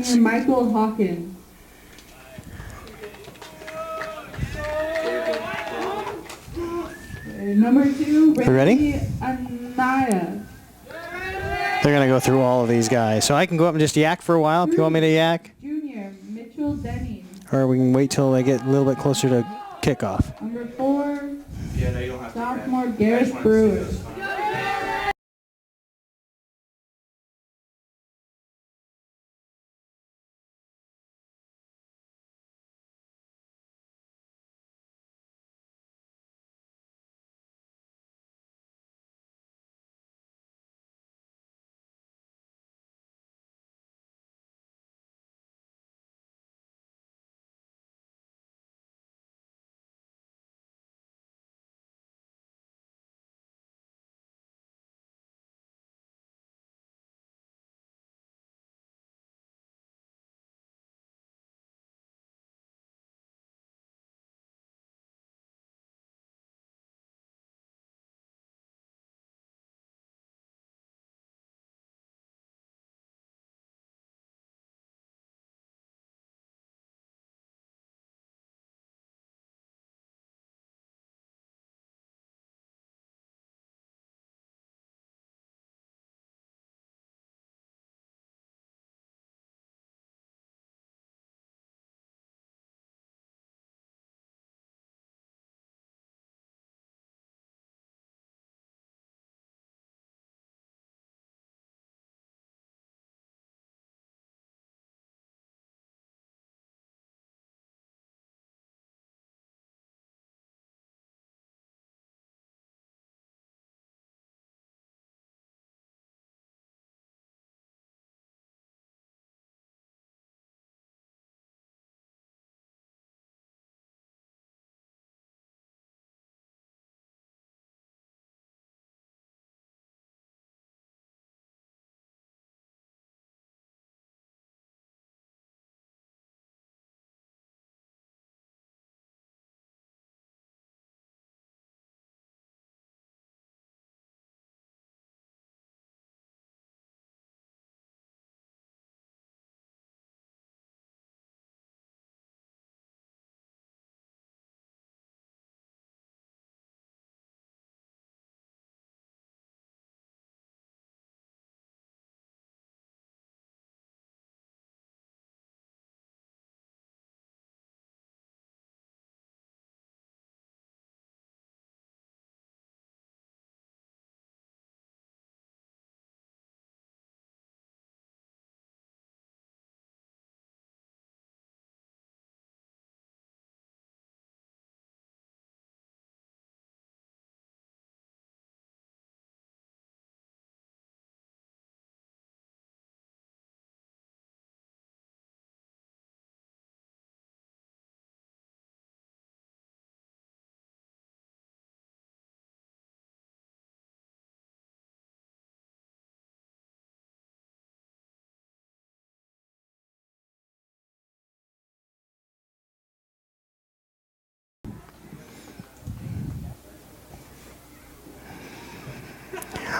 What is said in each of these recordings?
Senior Michael Hawkins. Number 2, ready? Anaya. They're going to go through all of these guys. So I can go up and just yak for a while if you want me to yak. Junior Mitchell Denning. Or we can wait till they get a little bit closer to kickoff. Number 4, sophomore Gareth Brewer.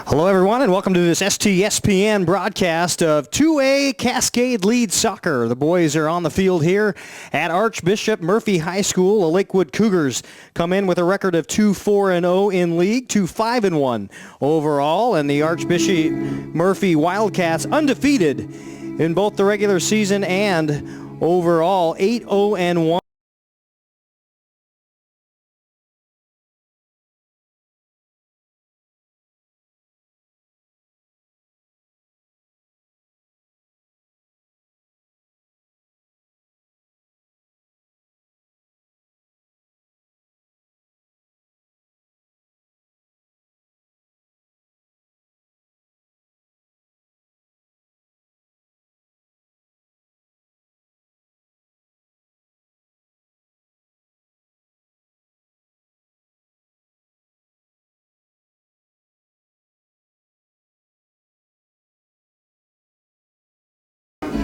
Hello, everyone, and welcome to this STSPN broadcast of 2A Cascade Lead Soccer. The boys are on the field here at Archbishop Murphy High School. The Lakewood Cougars come in with a record of 2-4-0 in league, 2-5-1 overall, and the Archbishop Murphy Wildcats undefeated in both the regular season and overall, 8-0-1.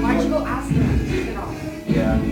Why'd you go ask him? Yeah.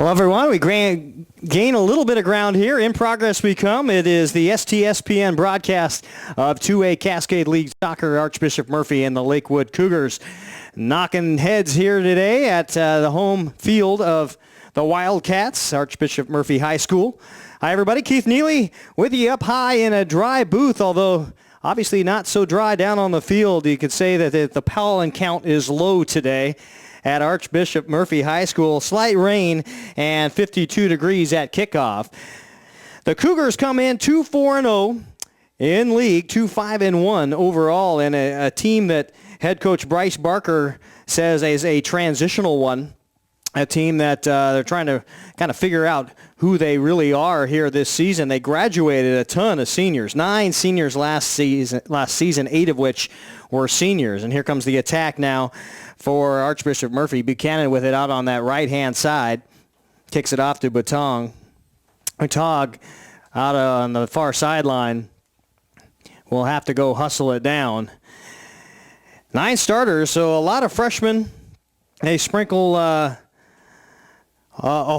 Hello, everyone. We gain a little bit of ground here. In progress we come. It is the STSPN broadcast of 2A Cascade League Soccer. Archbishop Murphy and the Lakewood Cougars knocking heads here today at the home field of the Wildcats, Archbishop Murphy High School. Hi, everybody. Keith Neely with you up high in a dry booth, although obviously not so dry down on the field. You could say that the pollen count is low today at Archbishop Murphy High School. Slight rain and 52 degrees at kickoff. The Cougars come in 2-4-0 in league, 2-5-1 overall, and a team that head coach Bryce Barker says is a transitional one. A team that they're trying to kind of figure out who they really are here this season. They graduated a ton of seniors, 9 seniors last season, 8 of which were seniors. And here comes the attack now for Archbishop Murphy. Buchanan with it out on that right-hand side. Kicks it off to Batong. Batong out on the far sideline will have to go hustle it down. 9 starters, so a lot of freshmen. They sprinkle a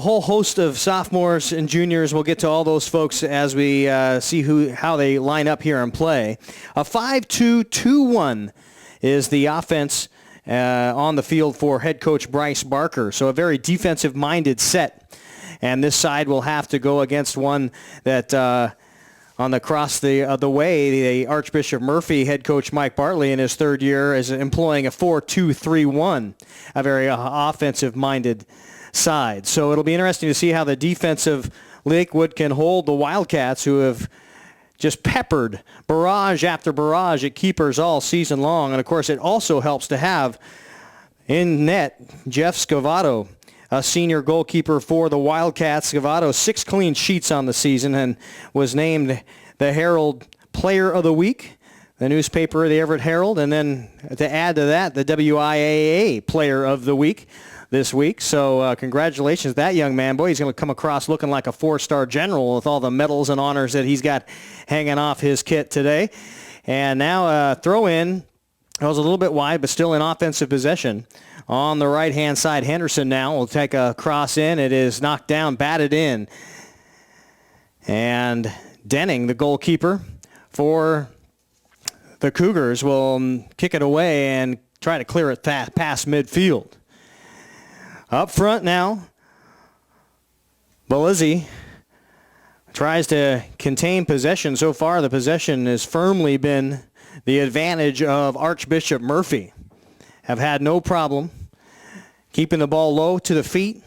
whole host of sophomores and juniors. We'll get to all those folks as we see how they line up here and play. A 5-2-2-1 is the offense on the field for head coach Bryce Barker. So a very defensive-minded set. And this side will have to go against one that on the cross the way, the Archbishop Murphy head coach Mike Bartley in his third year is employing a 4-2-3-1, a very offensive-minded side. So it'll be interesting to see how the defensive Lakewood can hold the Wildcats, who have just peppered barrage after barrage at keepers all season long. And, of course, it also helps to have in net Jeff Scavato, a senior goalkeeper for the Wildcats. Scavato, 6 clean sheets on the season and was named the Herald Player of the Week, the newspaper, the Everett Herald, and then to add to that, the WIAA Player of the Week this week. So congratulations to that young man. Boy, he's going to come across looking like a 4-star general with all the medals and honors that he's got hanging off his kit today. And now throw in. It was a little bit wide, but still in offensive possession. On the right-hand side, Henderson now will take a cross in. It is knocked down, batted in. And Denning, the goalkeeper for the Cougars, will kick it away and try to clear it past midfield. Up front now, Belizzi tries to contain possession. So far, the possession has firmly been the advantage of Archbishop Murphy. Have had no problem keeping the ball low to the feet,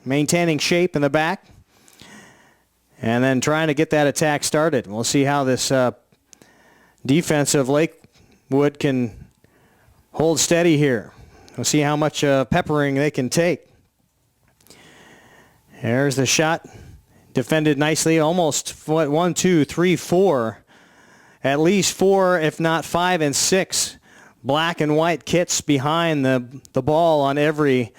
maintaining shape in the back, and then trying to get that attack started. We'll see how this defensive Lakewood can hold steady here. We'll see how much peppering they can take. There's the shot. Defended nicely. Almost 1, 2, 3, 4. At least 4, if not 5 and 6 black and white kits behind the ball on every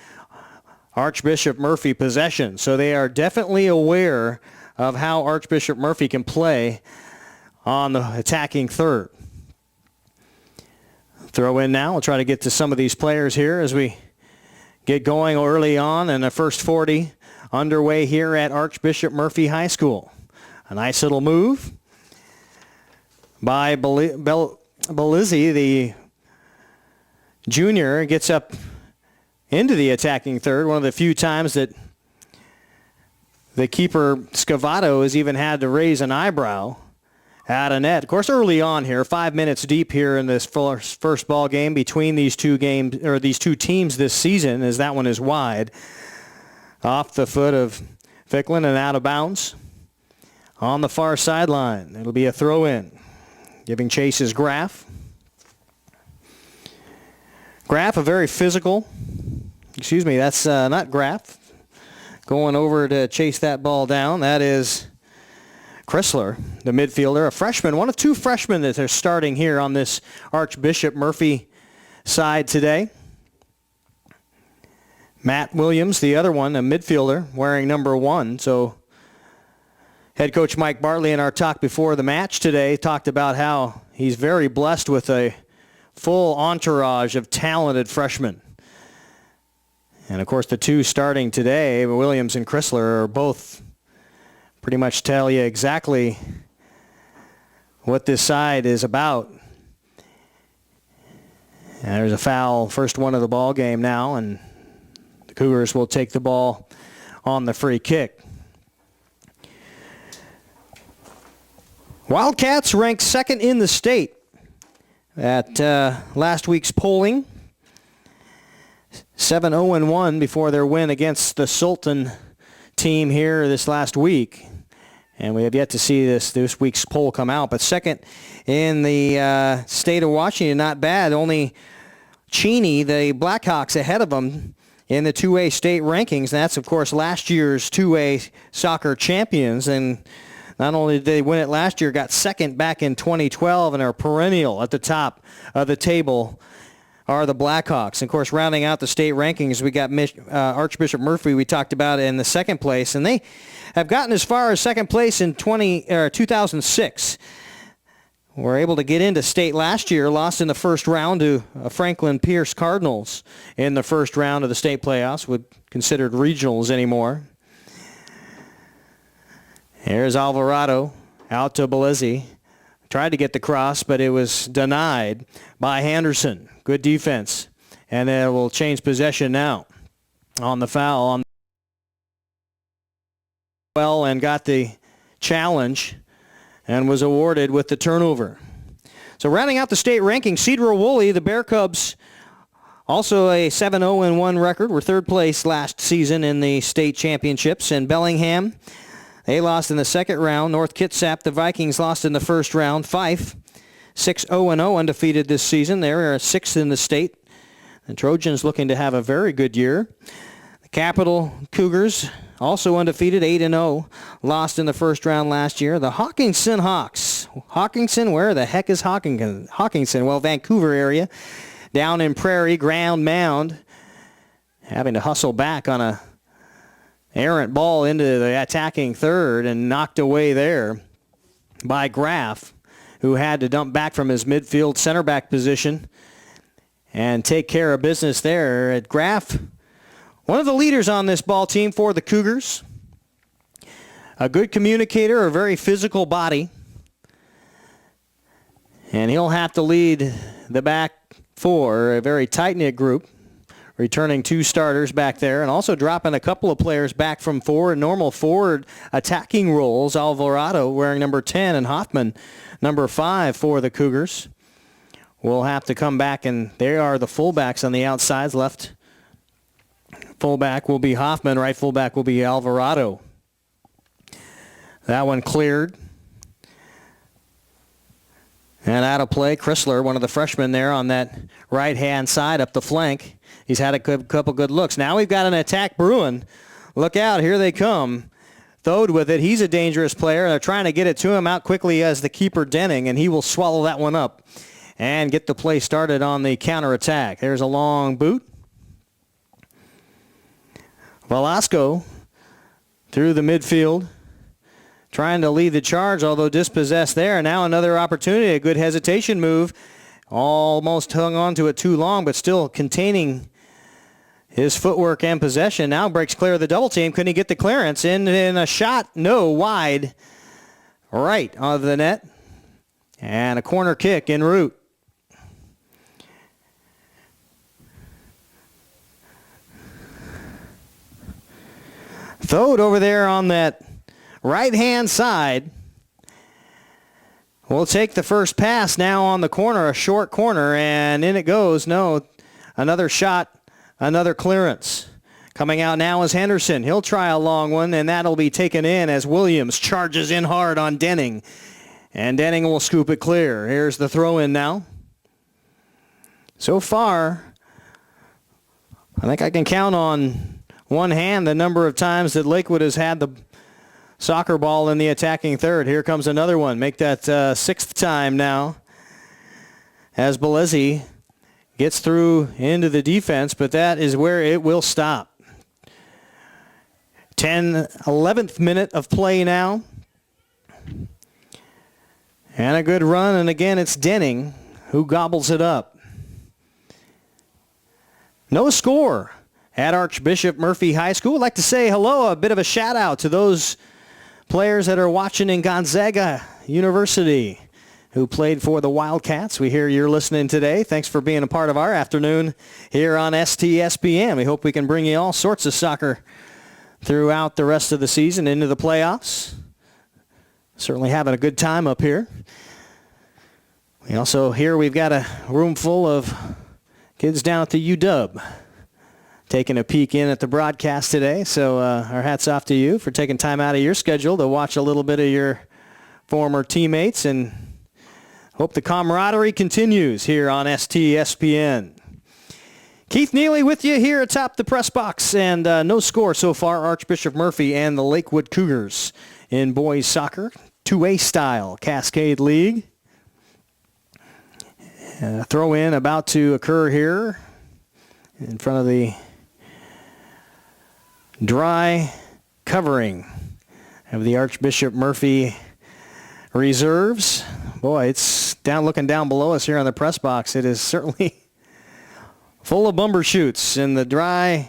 Archbishop Murphy possession. So they are definitely aware of how Archbishop Murphy can play on the attacking third. Throw in now. We'll try to get to some of these players here as we get going early on in the first 40 underway here at Archbishop Murphy High School. A nice little move by Belizzi, the junior, gets up into the attacking third. One of the few times that the keeper, Scavato, has even had to raise an eyebrow at a net. Of course, early on here, 5 minutes deep here in this first ball game between these two teams this season, as that one is wide. Off the foot of Ficklin and out of bounds. On the far sideline, it'll be a throw-in. Giving chase is Graff. Graff, a very physical. Excuse me, that's not Graff. Going over to chase that ball down. That is Chrysler, the midfielder, a freshman, one of 2 freshmen that are starting here on this Archbishop Murphy side today. Matt Williams, the other one, a midfielder, wearing number 1. So head coach Mike Bartley in our talk before the match today talked about how he's very blessed with a full entourage of talented freshmen. And, of course, the two starting today, Williams and Chrysler, are both pretty much tell you exactly what this side is about. And there's a foul, first one of the ball game now, and the Cougars will take the ball on the free kick. Wildcats ranked second in the state at last week's polling. 7-0-1 before their win against the Sultan team here this last week. And we have yet to see this week's poll come out. But second in the state of Washington, not bad. Only Cheney, the Blackhawks, ahead of them in the 2A state rankings. And that's, of course, last year's 2A soccer champions. And not only did they win it last year, got second back in 2012 and are perennial at the top of the table are the Blackhawks. And, of course, rounding out the state rankings, we got Archbishop Murphy we talked about in the second place. And they have gotten as far as second place in 2006. Were able to get into state last year, lost in the first round to Franklin Pierce Cardinals in the first round of the state playoffs, would considered regionals anymore. Here's Alvarado out to Belizzi. Tried to get the cross, but it was denied by Henderson. Good defense. And it will change possession now on the foul. Well, and got the challenge and was awarded with the turnover. So rounding out the state ranking, Cedar Woolley, the Bear Cubs, also a 7-0-1 record, were third place last season in the state championships. And Bellingham, they lost in the second round. North Kitsap, the Vikings, lost in the first round. Fife, 6-0-0, undefeated this season. They're sixth in the state. The Trojans looking to have a very good year. The Capital Cougars, also undefeated, 8-0, lost in the first round last year. The Hawkinson Hawks. Hawkinson, where the heck is Hawkinson? Well, Vancouver area, down in Prairie, Ground Mound, having to hustle back on a errant ball into the attacking third and knocked away there by Graff, who had to dump back from his midfield center back position and take care of business there. At Graff, one of the leaders on this ball team for the Cougars, a good communicator, a very physical body, and he'll have to lead the back four, a very tight-knit group, returning two starters back there and also dropping a couple of players back from normal forward attacking roles. Alvarado wearing number 10 and Hoffman number 5 for the Cougars. Will have to come back, and they are the fullbacks on the outsides. Left fullback will be Hoffman. Right fullback will be Alvarado. That one cleared. And out of play, Chrysler, one of the freshmen there on that right-hand side up the flank. He's had a couple good looks. Now we've got an attack brewing. Look out, here they come. Thode with it. He's a dangerous player. They're trying to get it to him out quickly as the keeper Denning, and he will swallow that one up and get the play started on the counterattack. There's a long boot. Velasco through the midfield, trying to lead the charge, although dispossessed there. Now another opportunity, a good hesitation move. Almost hung on to it too long, but still containing his footwork and possession. Now breaks clear of the double team. Couldn't he get the clearance? In a shot, no, wide right of the net. And a corner kick en route. Thode over there on that right-hand side will take the first pass now on the corner, a short corner, and in it goes. No, another shot, another clearance. Coming out now is Henderson. He'll try a long one, and that'll be taken in as Williams charges in hard on Denning. And Denning will scoop it clear. Here's the throw-in now. So far, I think I can count on one hand the number of times that Lakewood has had the soccer ball in the attacking third. Here comes another one. Make that sixth time now as Belizzi gets through into the defense, but that is where it will stop. 11th minute of play now. And a good run, and again it's Denning who gobbles it up. No score at Archbishop Murphy High School. I'd like to say hello, a bit of a shout out to those players that are watching in Gonzaga University who played for the Wildcats. We hear you're listening today. Thanks for being a part of our afternoon here on STSPN. We hope we can bring you all sorts of soccer throughout the rest of the season into the playoffs. Certainly having a good time up here. We also hear we've got a room full of kids down at the UW taking a peek in at the broadcast today. So our hats off to you for taking time out of your schedule to watch a little bit of your former teammates, and hope the camaraderie continues here on STSPN. Keith Neely with you here atop the press box, and no score so far. Archbishop Murphy and the Lakewood Cougars in boys soccer, 2A style Cascade League. Throw in about to occur here in front of the dry covering of the Archbishop Murphy reserves. Boy, it's looking down below us here on the press box. It is certainly full of bumbershoots, and the dry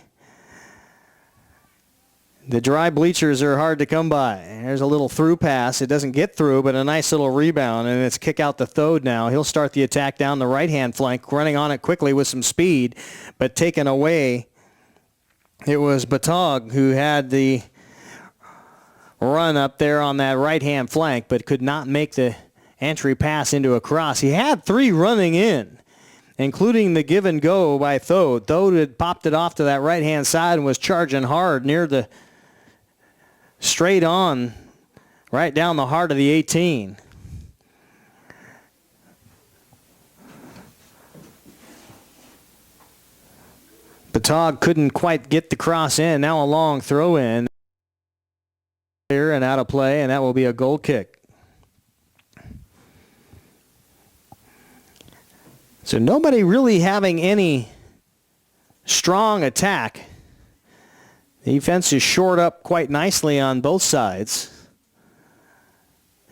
bleachers are hard to come by. There's a little through pass. It doesn't get through, but a nice little rebound, and it's kick out to Thode now. He'll start the attack down the right-hand flank, running on it quickly with some speed, but taken away. It was Batog who had the run up there on that right-hand flank, but could not make the entry pass into a cross. He had three running in, including the give and go by Thode. Thode had popped it off to that right-hand side and was charging hard near the straight on, right down the heart of the 18. Batog couldn't quite get the cross in. Now a long throw in. Clear and out of play, and that will be a goal kick. So nobody really having any strong attack. The defense is shored up quite nicely on both sides.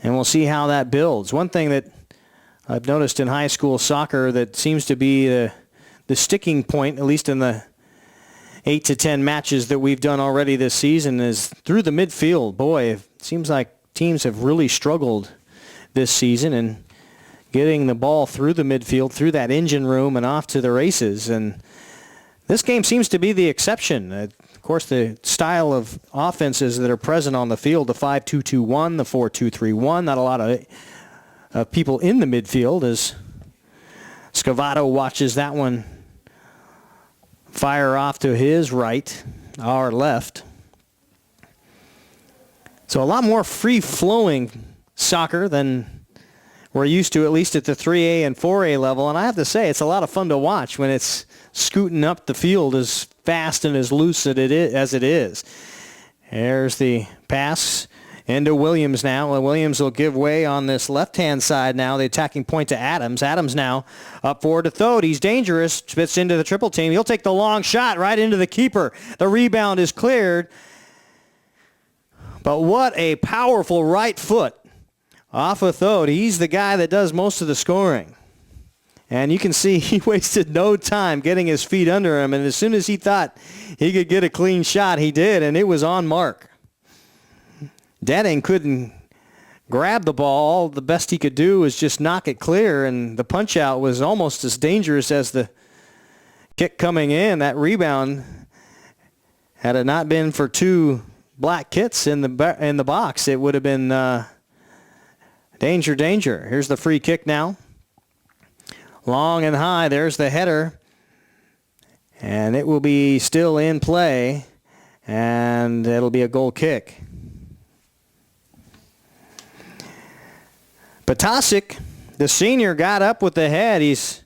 And we'll see how that builds. One thing that I've noticed in high school soccer that seems to be the sticking point, at least in the 8 to 10 matches that we've done already this season, is through the midfield. Boy, it seems like teams have really struggled this season in getting the ball through the midfield, through that engine room, and off to the races. And this game seems to be the exception. Of course, the style of offenses that are present on the field, the 5-2-2-1, the 4-2-3-1, not a lot of people in the midfield as Scavato watches that one fire off to his right, our left. So a lot more free-flowing soccer than we're used to, at least at the 3A and 4A level. And I have to say, it's a lot of fun to watch when it's scooting up the field as fast and as loose as it is. There's the pass into Williams now. And Williams will give way on this left-hand side now. The attacking point to Adams. Adams now up forward to Thode. He's dangerous. Spits into the triple team. He'll take the long shot right into the keeper. The rebound is cleared. But what a powerful right foot off of Thode. He's the guy that does most of the scoring. And you can see he wasted no time getting his feet under him. And as soon as he thought he could get a clean shot, he did. And it was on mark. Denning couldn't grab the ball. The best he could do was just knock it clear, and the punch-out was almost as dangerous as the kick coming in. That rebound, had it not been for two black kits in the box, it would have been danger, danger. Here's the free kick now. Long and high. There's the header, and it will be still in play, and it'll be a goal kick. Patasic, the senior, got up with the head. He's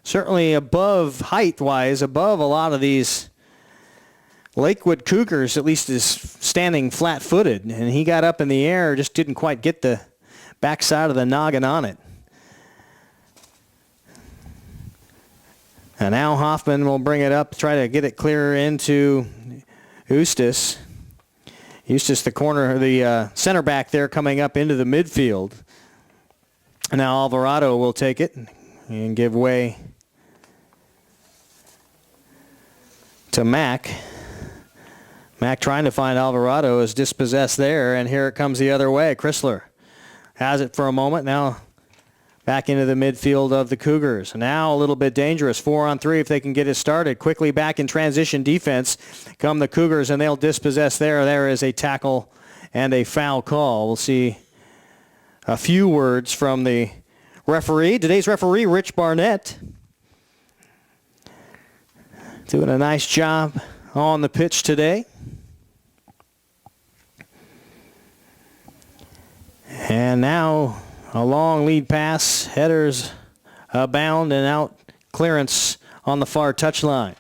certainly above, height-wise, above a lot of these Lakewood Cougars, at least is standing flat-footed. And he got up in the air, just didn't quite get the backside of the noggin on it. And now Hoffman will bring it up, try to get it clear into Eustace. Eustace, the center back there, coming up into the midfield. And now Alvarado will take it and give way to Mack. Mack trying to find Alvarado is dispossessed there, and here it comes the other way. Chrysler has it for a moment. Now back into the midfield of the Cougars. Now a little bit dangerous. 4-on-3 if they can get it started. Quickly back in transition defense come the Cougars, and they'll dispossess there. There is a tackle and a foul call. We'll see a few words from the referee. Today's referee, Rich Barnett, doing a nice job on the pitch today. And now a long lead pass, headers abound, and out clearance on the far touchline.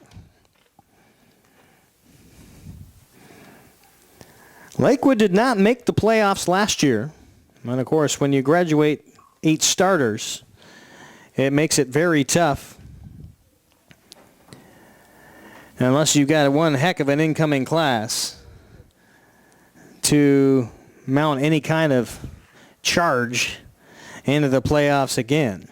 Lakewood did not make the playoffs last year. And of course, when you graduate 8 starters, it makes it very tough. Unless you've got one heck of an incoming class to mount any kind of charge into the playoffs again.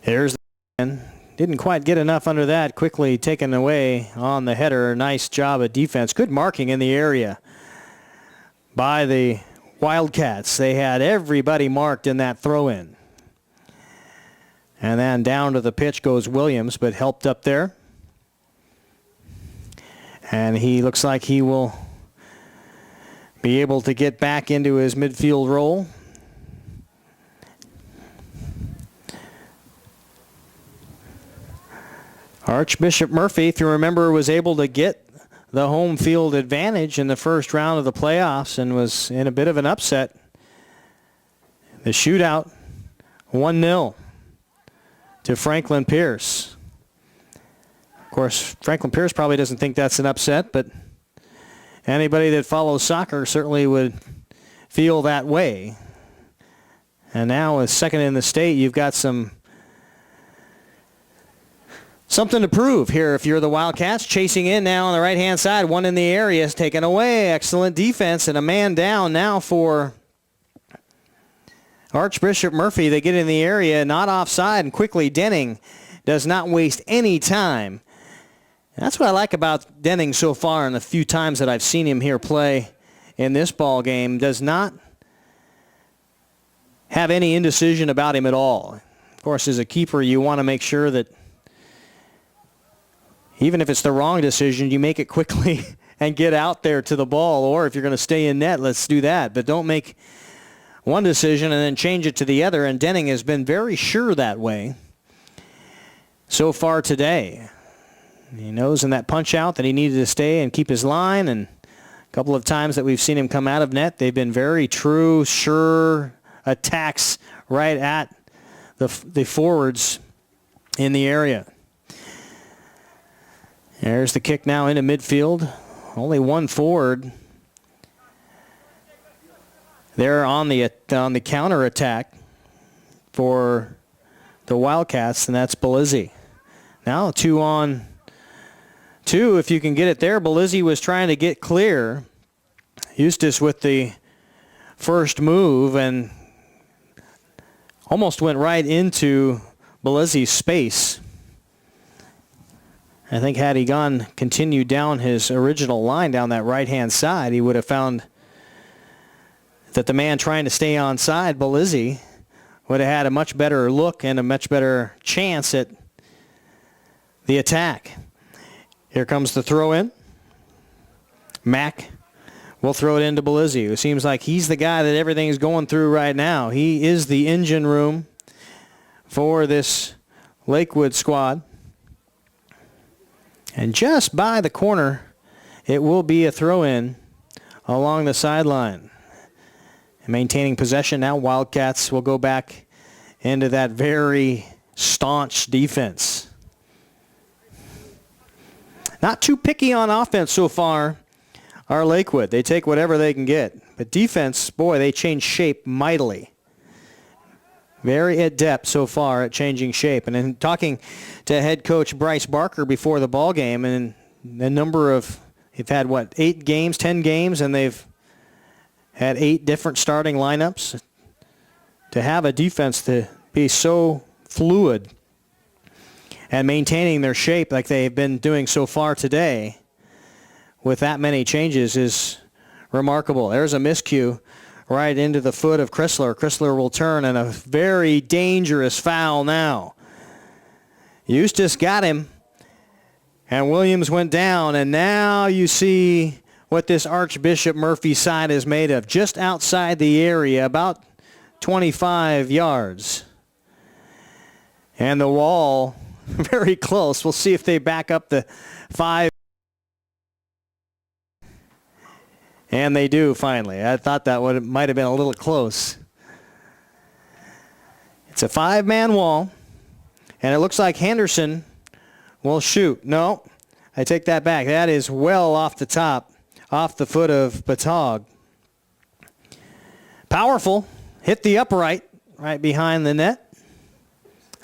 Here's the man. Didn't quite get enough under that. Quickly taken away on the header. Nice job of defense. Good marking in the area by the Wildcats. They had everybody marked in that throw-in. And then down to the pitch goes Williams, but helped up there. And he looks like he will be able to get back into his midfield role. Archbishop Murphy, if you remember, was able to get the home field advantage in the first round of the playoffs and was in a bit of an upset. The shootout, 1-0 to Franklin Pierce. Of course, Franklin Pierce probably doesn't think that's an upset, but anybody that follows soccer certainly would feel that way. And now, as second in the state, you've got something to prove here if you're the Wildcats. Chasing in now on the right-hand side. One in the area is taken away. Excellent defense, and a man down now for Archbishop Murphy. They get in the area, not offside, and quickly Denning does not waste any time. That's what I like about Denning so far in the few times that I've seen him here play in this ball game. Does not have any indecision about him at all. Of course, as a keeper, you want to make sure that even if it's the wrong decision, you make it quickly and get out there to the ball. Or if you're going to stay in net, let's do that. But don't make one decision and then change it to the other. And Denning has been very sure that way so far today. He knows in that punch out that he needed to stay and keep his line. And a couple of times that we've seen him come out of net, they've been very true, sure attacks right at the forwards in the area. There's the kick now into midfield. Only one forward there on the counter attack for the Wildcats, and that's Belizzi. Now 2-on-2 if you can get it there. Belizzi was trying to get clear. Eustace with the first move and almost went right into Belizzi's space. I think had he continued down his original line down that right-hand side, he would have found that the man trying to stay onside, Belizzi, would have had a much better look and a much better chance at the attack. Here comes the throw-in. Mack will throw it into Belizzi, who seems like he's the guy that everything's going through right now. He is the engine room for this Lakewood squad. And just by the corner, it will be a throw-in along the sideline. Maintaining possession now, Wildcats will go back into that very staunch defense. Not too picky on offense so far are Lakewood. They take whatever they can get. But defense, boy, they change shape mightily. Very adept so far at changing shape. And in talking to head coach Bryce Barker before the ball game, and they've had 8 games, 10 games, and they've had 8 different starting lineups. To have a defense to be so fluid and maintaining their shape like they've been doing so far today with that many changes is remarkable. There's a miscue right into the foot of Chrysler. Chrysler will turn, and a very dangerous foul now. Eustace got him, and Williams went down, and now you see what this Archbishop Murphy side is made of. Just outside the area, about 25 yards. And the wall very close. We'll see if they back up the 5. And they do finally. I thought that might have been a little close. It's a 5-man wall, and it looks like Henderson will shoot. No, I take that back. That is well off the top, off the foot of Batog. Powerful. Hit the upright right behind the net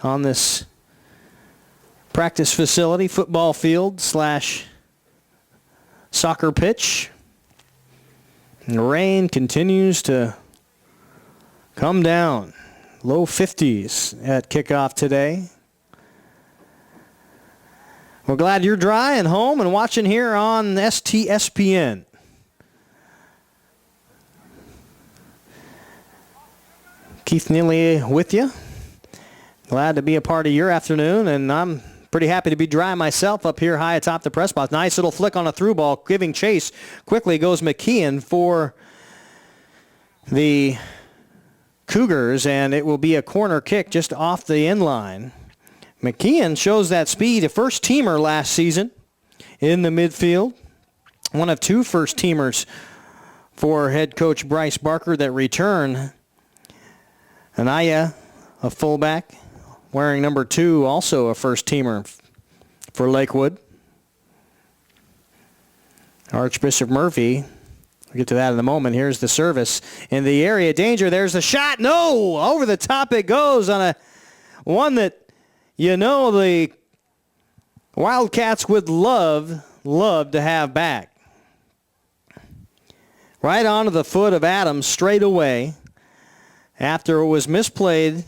on this practice facility, football field / soccer pitch. And the rain continues to come down. Low 50s at kickoff today. We're glad you're dry and home and watching here on STSPN. Keith Neely with you. Glad to be a part of your afternoon, and I'm pretty happy to be dry myself up here high atop the press box. Nice little flick on a through ball, giving chase. Quickly goes McKeon for the Cougars, and it will be a corner kick just off the end line. McKeon shows that speed, a first-teamer last season in the midfield. One of 2 first-teamers for head coach Bryce Barker that return. Anaya, a fullback, wearing number 2, also a first-teamer for Lakewood. Archbishop Murphy, we'll get to that in a moment. Here's the service in the area. Danger, there's the shot. No! Over the top it goes on a one that, you know, the Wildcats would love to have back. Right onto the foot of Adams straight away. After it was misplayed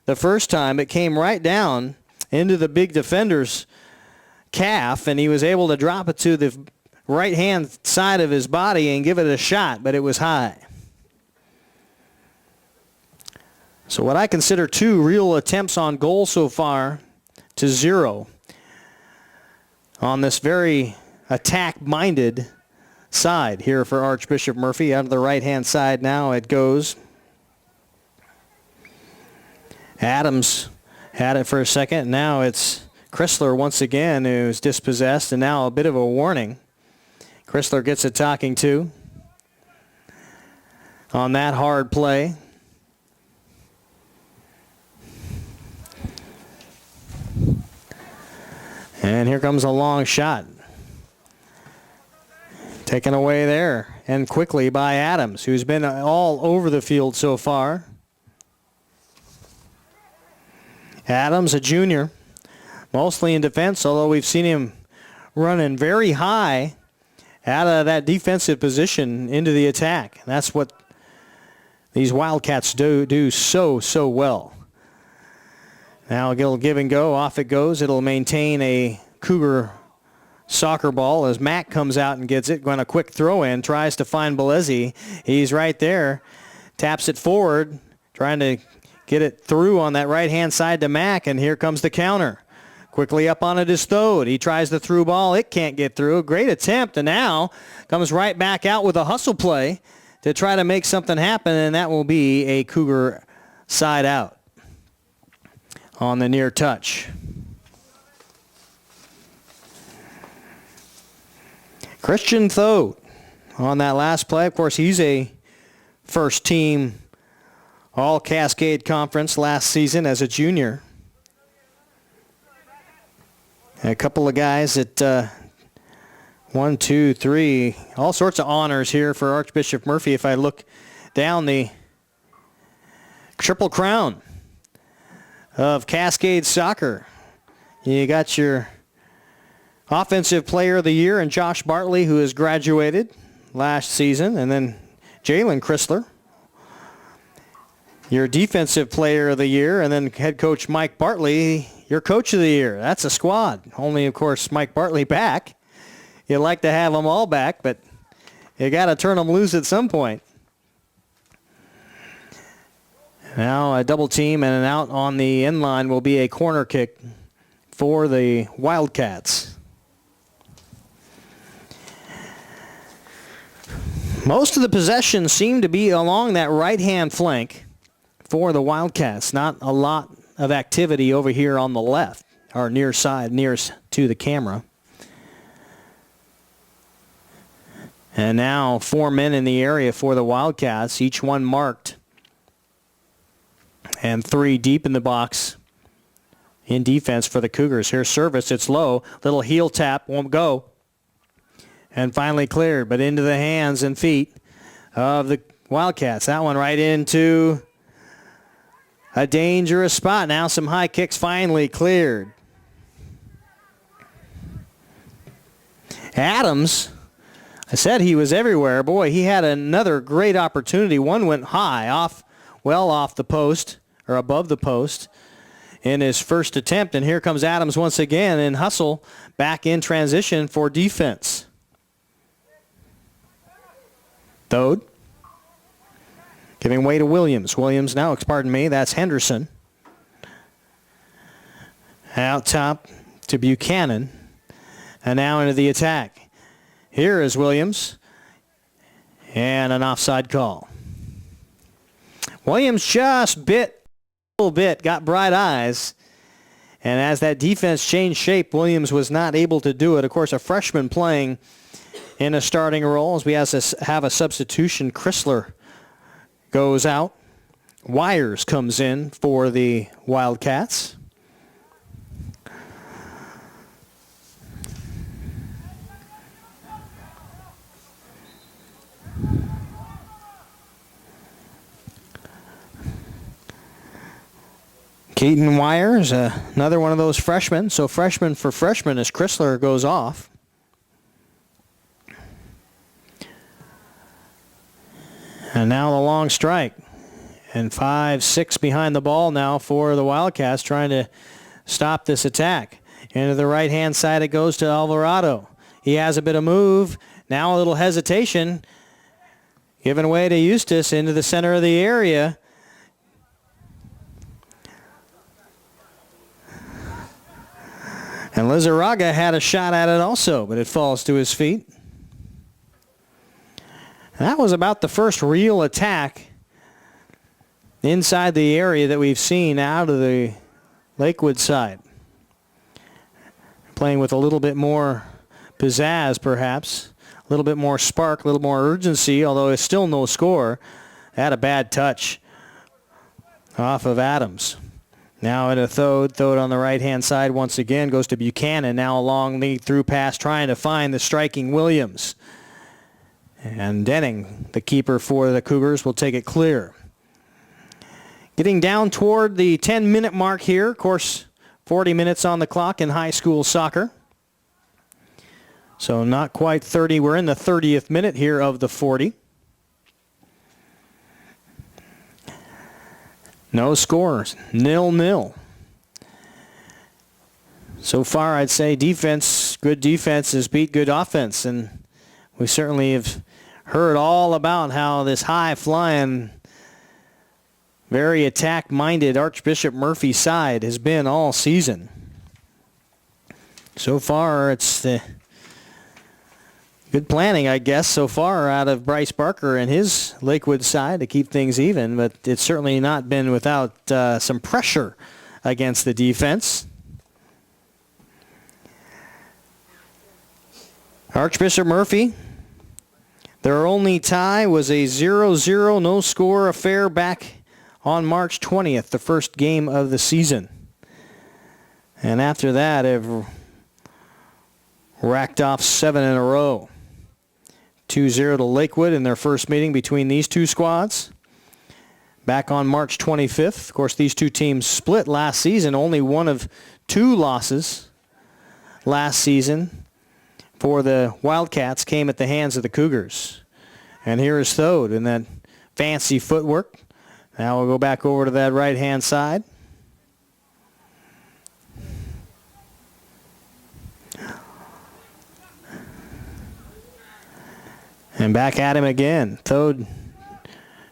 the first time, it came right down into the big defender's calf, and he was able to drop it to the right-hand side of his body and give it a shot, but it was high. So what I consider 2 real attempts on goal so far to 0 on this very attack-minded side here for Archbishop Murphy. Out of the right-hand side now it goes. Adams had it for a second. Now it's Chrysler once again who's dispossessed, and now a bit of a warning. Chrysler gets a talking to on that hard play. And here comes a long shot. Taken away there, and quickly by Adams, who's been all over the field so far. Adams, a junior, mostly in defense, although we've seen him running very high out of that defensive position into the attack. That's what these Wildcats do so well. Now it'll give and go. Off it goes. It'll maintain a Cougar soccer ball as Mack comes out and gets it. Going a quick throw in. Tries to find Belezzi. He's right there. Taps it forward. Trying to get it through on that right-hand side to Mack, and here comes the counter. Quickly up on it is Thode. He tries the through ball. It can't get through. A great attempt, and now comes right back out with a hustle play to try to make something happen, and that will be a Cougar side out on the near touch. Christian Thode on that last play. Of course, he's a first-team All-Cascade Conference last season as a junior. A couple of guys that 1, 2, 3, all sorts of honors here for Archbishop Murphy. If I look down the Triple Crown of Cascade Soccer, you got your Offensive Player of the Year and Josh Bartley, who has graduated last season, and then Jalen Chrysler, your Defensive Player of the Year, and then head coach Mike Bartley, your coach of the year. That's a squad. Only, of course, Mike Bartley back. You'd like to have them all back, but you got to turn them loose at some point. Now a double team and an out on the end line will be a corner kick for the Wildcats. Most of the possessions seem to be along that right-hand flank for the Wildcats. Not a lot of activity over here on the left, or near side, nearest to the camera. And now 4 men in the area for the Wildcats, each one marked. And 3 deep in the box in defense for the Cougars. Here's service. It's low. Little heel tap. Won't go. And finally cleared, but into the hands and feet of the Wildcats. That one right into a dangerous spot. Now some high kicks finally cleared. Adams, I said he was everywhere. Boy, he had another great opportunity. One went high, well off the post, or above the post in his first attempt. And here comes Adams once again in hustle, back in transition for defense. Thode giving way to Williams. Williams now, pardon me, that's Henderson. Out top to Buchanan. And now into the attack. Here is Williams. And an offside call. Williams just a little bit, got bright eyes. And as that defense changed shape, Williams was not able to do it. Of course, a freshman playing in a starting role as we have a substitution. Chrysler goes out. Wires comes in for the Wildcats. Keaton Wires, another one of those freshmen. So freshman for freshman as Chrysler goes off. And now the long strike. And 5-6 behind the ball now for the Wildcats trying to stop this attack. Into the right-hand side it goes to Alvarado. He has a bit of move. Now a little hesitation. Given away to Eustace into the center of the area. And Lizarraga had a shot at it also, but it falls to his feet. That was about the first real attack inside the area that we've seen out of the Lakewood side. Playing with a little bit more pizzazz, perhaps. A little bit more spark, a little more urgency, although it's still no score. Had a bad touch off of Adams. Now into Thode. Thode on the right-hand side once again goes to Buchanan. Now a long lead through pass trying to find the striking Williams. And Denning, the keeper for the Cougars, will take it clear. Getting down toward the 10-minute mark here. Of course, 40 minutes on the clock in high school soccer. So not quite 30. We're in the 30th minute here of the 40. No scores, 0-0. So far, I'd say defense, good defense has beat good offense, and we certainly have heard all about how this high-flying, very attack-minded Archbishop Murphy side has been all season. So far, it's the good planning, I guess, so far out of Bryce Barker and his Lakewood side to keep things even, but it's certainly not been without some pressure against the defense. Archbishop Murphy, their only tie was a 0-0 no-score affair back on March 20th, the first game of the season. And after that, they've racked off 7 in a row. 2-0 to Lakewood in their first meeting between these two squads. Back on March 25th. Of course, these two teams split last season. Only one of 2 losses last season for the Wildcats came at the hands of the Cougars. And here is Thode in that fancy footwork. Now we'll go back over to that right-hand side. And back at him again. Thode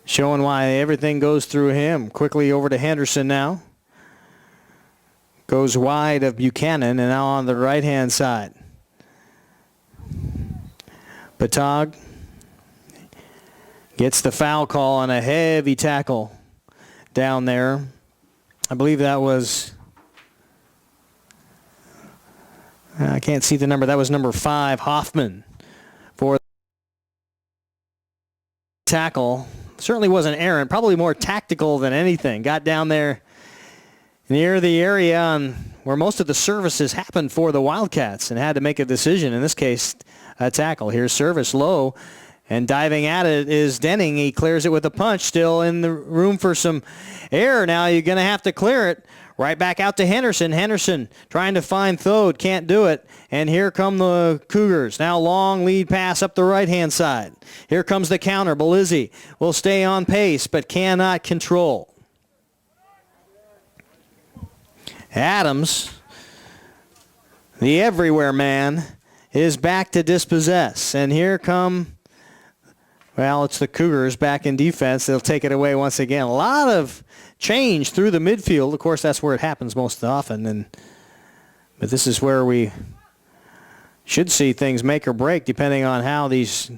showing why everything goes through him. Quickly over to Henderson now. Goes wide of Buchanan and now on the right-hand side. Batog gets the foul call on a heavy tackle down there. I believe that was, I can't see the number. That was number 5, Hoffman, for tackle. Certainly wasn't errant, probably more tactical than anything. Got down there near the area on where most of the services happened for the Wildcats and had to make a decision. In this case, a tackle. Here's service low, and diving at it is Denning. He clears it with a punch. Still in the room for some air. Now you're going to have to clear it. Right back out to Henderson. Henderson trying to find Thode. Can't do it. And here come the Cougars. Now long lead pass up the right-hand side. Here comes the counter. Belizzi will stay on pace but cannot control. Adams, the everywhere man, is back to dispossess. And here come, well, it's the Cougars back in defense. They'll take it away once again. A lot of change through the midfield. Of course, that's where it happens most often. But this is where we should see things make or break depending on how these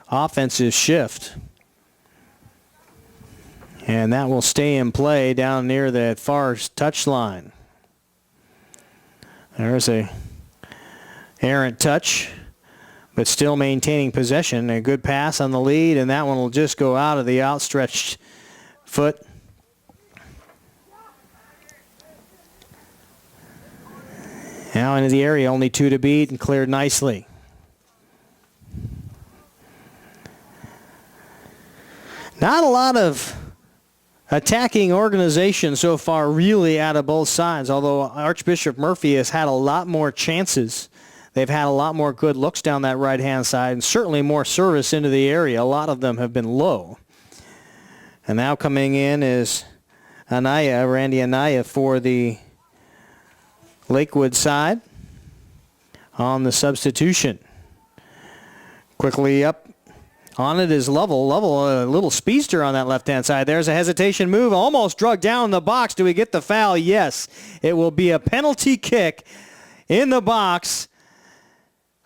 offenses shift. And that will stay in play down near the far touchline. There's a errant touch, but still maintaining possession. A good pass on the lead, and that one will just go out of the outstretched foot. Now into the area, only 2 to beat, and cleared nicely. Not a lot of attacking organization so far really out of both sides, although Archbishop Murphy has had a lot more chances. They've had a lot more good looks down that right-hand side and certainly more service into the area. A lot of them have been low. And now coming in is Randy Anaya for the Lakewood side on the substitution. Quickly up on it is Lovell. Lovell, a little speedster on that left-hand side. There's a hesitation move. Almost drug down the box. Do we get the foul? Yes. It will be a penalty kick in the box.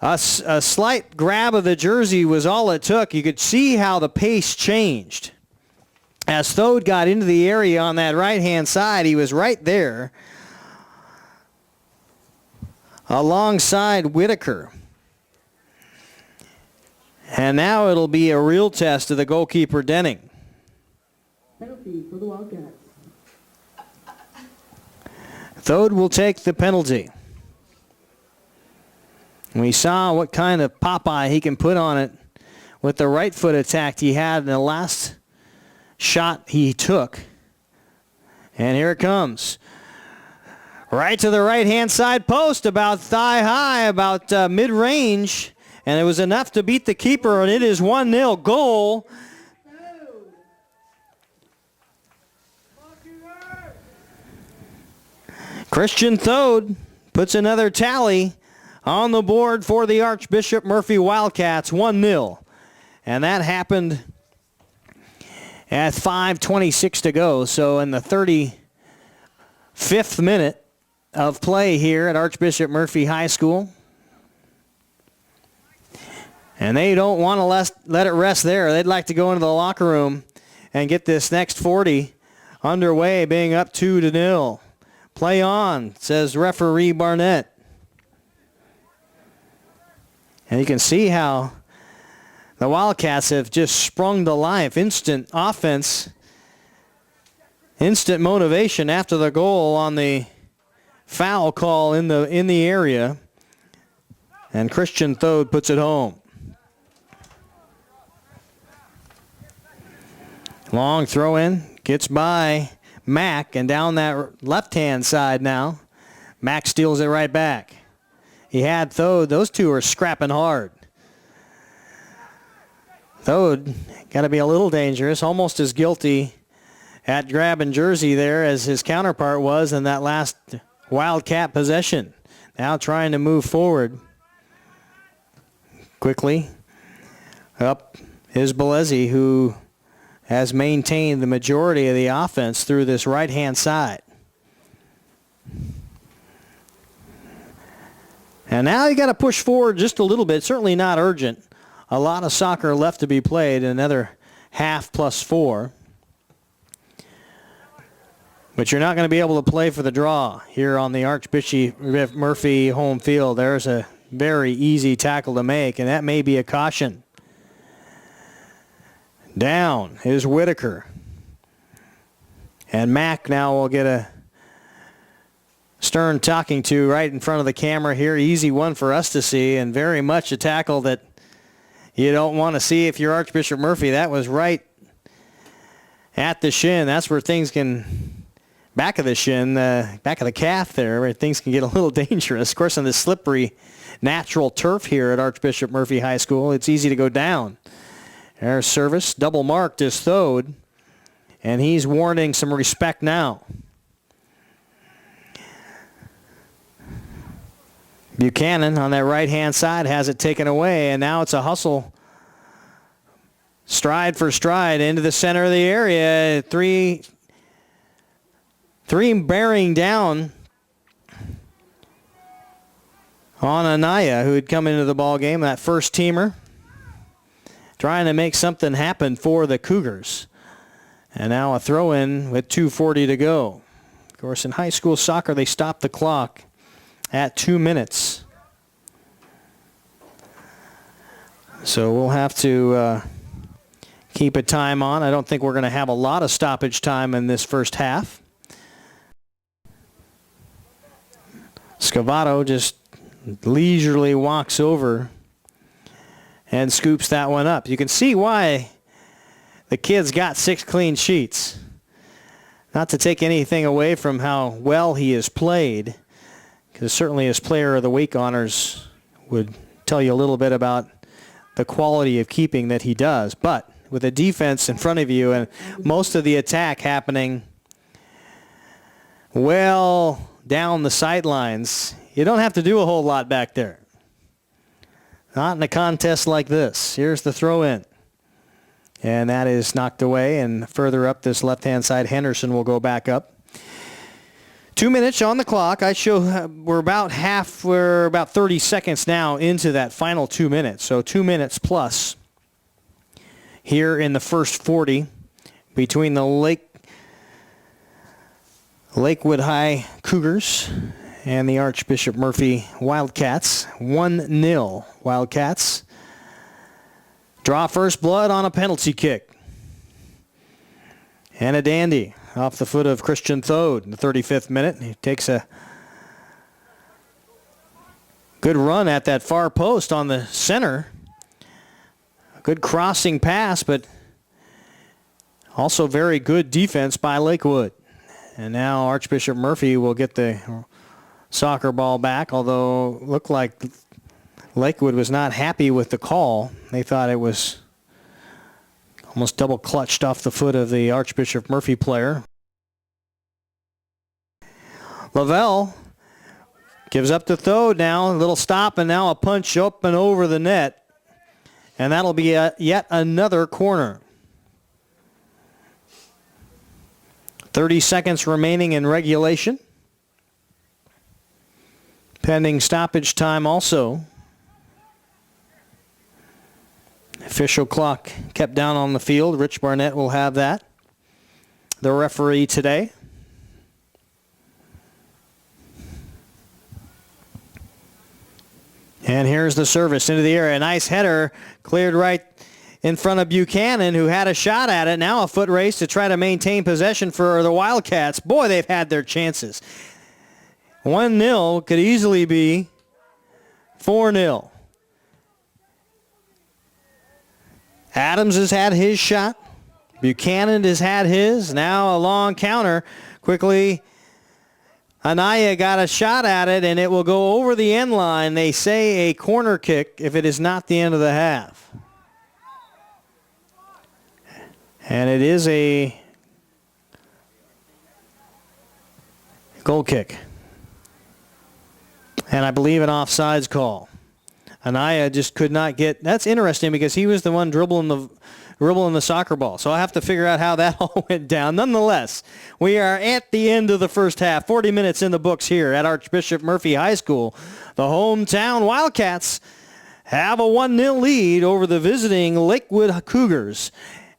A slight grab of the jersey was all it took. You could see how the pace changed. As Thode got into the area on that right-hand side, he was right there alongside Whitaker. And now it'll be a real test of the goalkeeper, Denning. Penalty for the Wildcats. Thode will take the penalty. We saw what kind of Popeye he can put on it with the right foot attack he had in the last shot he took. And here it comes. Right to the right-hand side post, about thigh high, about mid-range. And it was enough to beat the keeper, and it is 1-0 goal. Christian Thode puts another tally on the board for the Archbishop Murphy Wildcats, 1-0. And that happened at 5:26 to go. So in the 35th minute of play here at Archbishop Murphy High School. And they don't want to let it rest there. They'd like to go into the locker room and get this next 40 underway, being up 2-0. Play on, says referee Barnett. And you can see how the Wildcats have just sprung to life. Instant offense, instant motivation after the goal on the foul call in the area. And Christian Thode puts it home. Long throw in, gets by Mack, and down that left-hand side now. Mack steals it right back. He had Thode. Those two are scrapping hard. Thode got to be a little dangerous, almost as guilty at grabbing jersey there as his counterpart was in that last Wildcat possession. Now trying to move forward quickly. Up is Belezzi, who has maintained the majority of the offense through this right-hand side. And now you got to push forward just a little bit. Certainly not urgent. A lot of soccer left to be played. Another half plus 4. But you're not going to be able to play for the draw here on the Archbishop Murphy home field. There's a very easy tackle to make, and that may be a caution. Down is Whitaker. And Mack now will get a stern talking to right in front of the camera here. Easy one for us to see, and very much a tackle that you don't want to see if you're Archbishop Murphy. That was right at the shin. That's where things can, back of the shin, back of the calf there, where things can get a little dangerous. Of course, on this slippery natural turf here at Archbishop Murphy High School, it's easy to go down. There's service, double marked is Thode, and he's warning some respect now. Buchanan on that right-hand side has it taken away, and now it's a hustle. Stride for stride into the center of the area. Three bearing down on Anaya, who had come into the ball game, that first teamer, trying to make something happen for the Cougars. And now a throw-in with 2:40 to go. Of course, in high school soccer, they stop the clock at 2 minutes. So we'll have to keep a time on. I don't think we're going to have a lot of stoppage time in this first half. Scavato just leisurely walks over and scoops that one up. You can see why the kid's got 6 clean sheets. Not to take anything away from how well he has played, because certainly his Player of the Week honors would tell you a little bit about the quality of keeping that he does. But with a defense in front of you and most of the attack happening well down the sidelines, you don't have to do a whole lot back there. Not in a contest like this. Here's the throw-in. And that is knocked away, and further up this left-hand side, Henderson will go back up. 2 minutes on the clock. We're about 30 seconds now into that final 2 minutes. So 2 minutes plus here in the first 40 between the Lakewood High Cougars and the Archbishop Murphy Wildcats. 1-0 Wildcats. Draw first blood on a penalty kick. And a dandy off the foot of Christian Thode in the 35th minute. He takes a good run at that far post on the center. A good crossing pass, but also very good defense by Lakewood. And now Archbishop Murphy will get the soccer ball back, although it looked like Lakewood was not happy with the call. They thought it was almost double clutched off the foot of the Archbishop Murphy player. Lavelle gives up to Thode now. A little stop, and now a punch up and over the net. And that'll be yet another corner. 30 seconds remaining in regulation. Pending stoppage time also. Official clock kept down on the field. Rich Barnett will have that. The referee today. And here's the service into the air. A nice header cleared right in front of Buchanan, who had a shot at it. Now a foot race to try to maintain possession for the Wildcats. Boy, they've had their chances. 1-0 could easily be 4-0. Adams has had his shot. Buchanan has had his. Now a long counter. Quickly, Anaya got a shot at it, and it will go over the end line. They say a corner kick if it is not the end of the half. And it is a goal kick. And I believe an offsides call. Anaya just could not get. That's interesting because he was the one dribbling the soccer ball. So I have to figure out how that all went down. Nonetheless, we are at the end of the first half. 40 minutes in the books here at Archbishop Murphy High School. The hometown Wildcats have a 1-0 lead over the visiting Lakewood Cougars.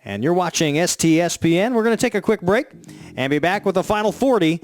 And you're watching STSPN. We're going to take a quick break and be back with the final 40.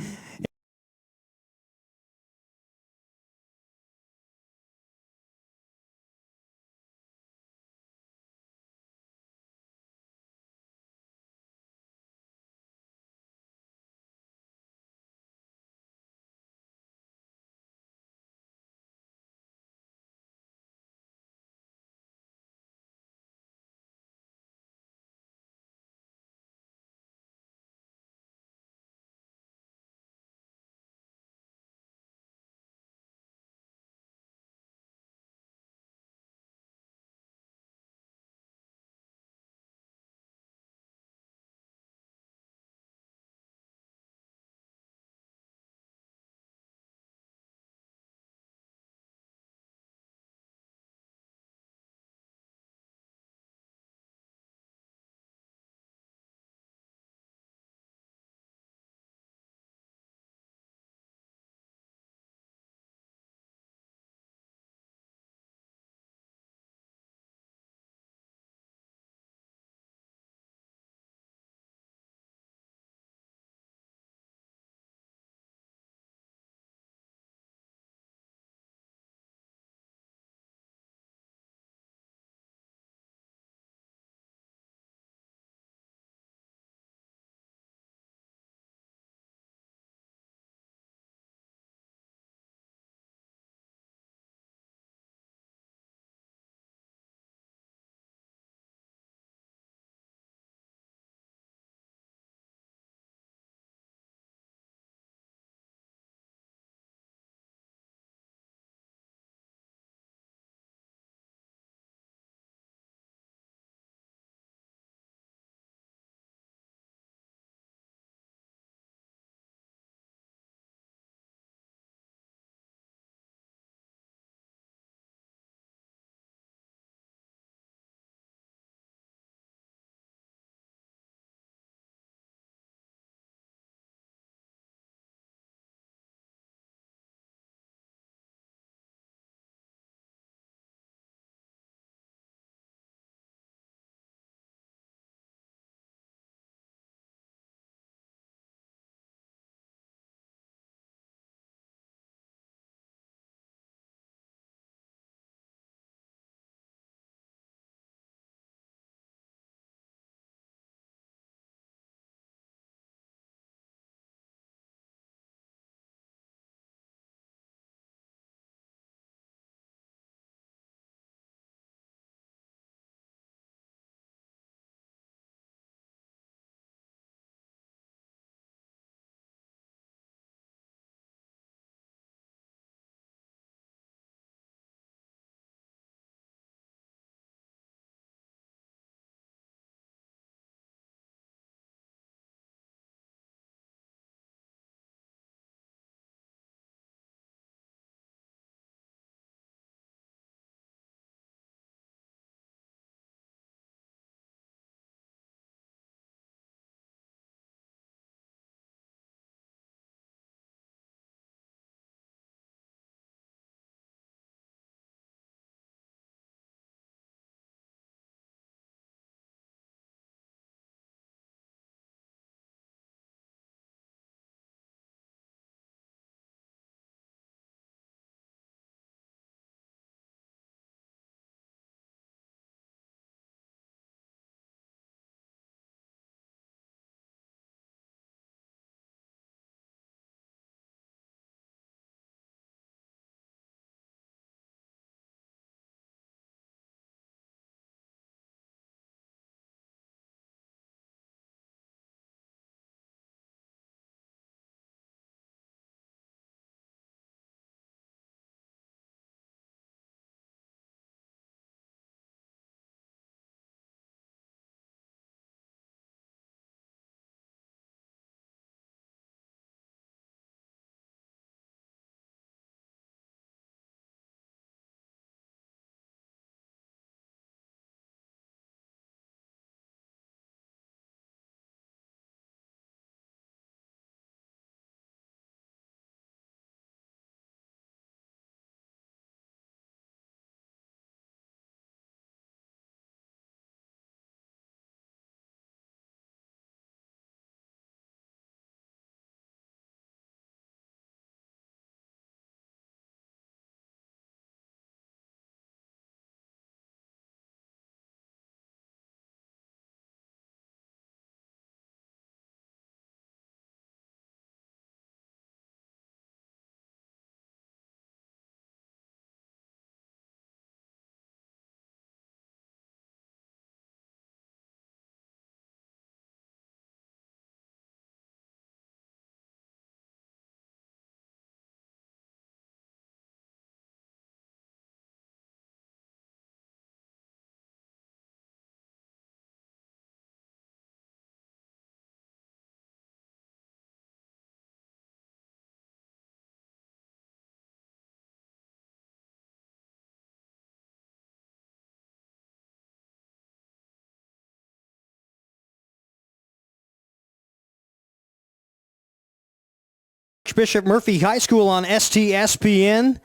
Archbishop Murphy High School on STSPN.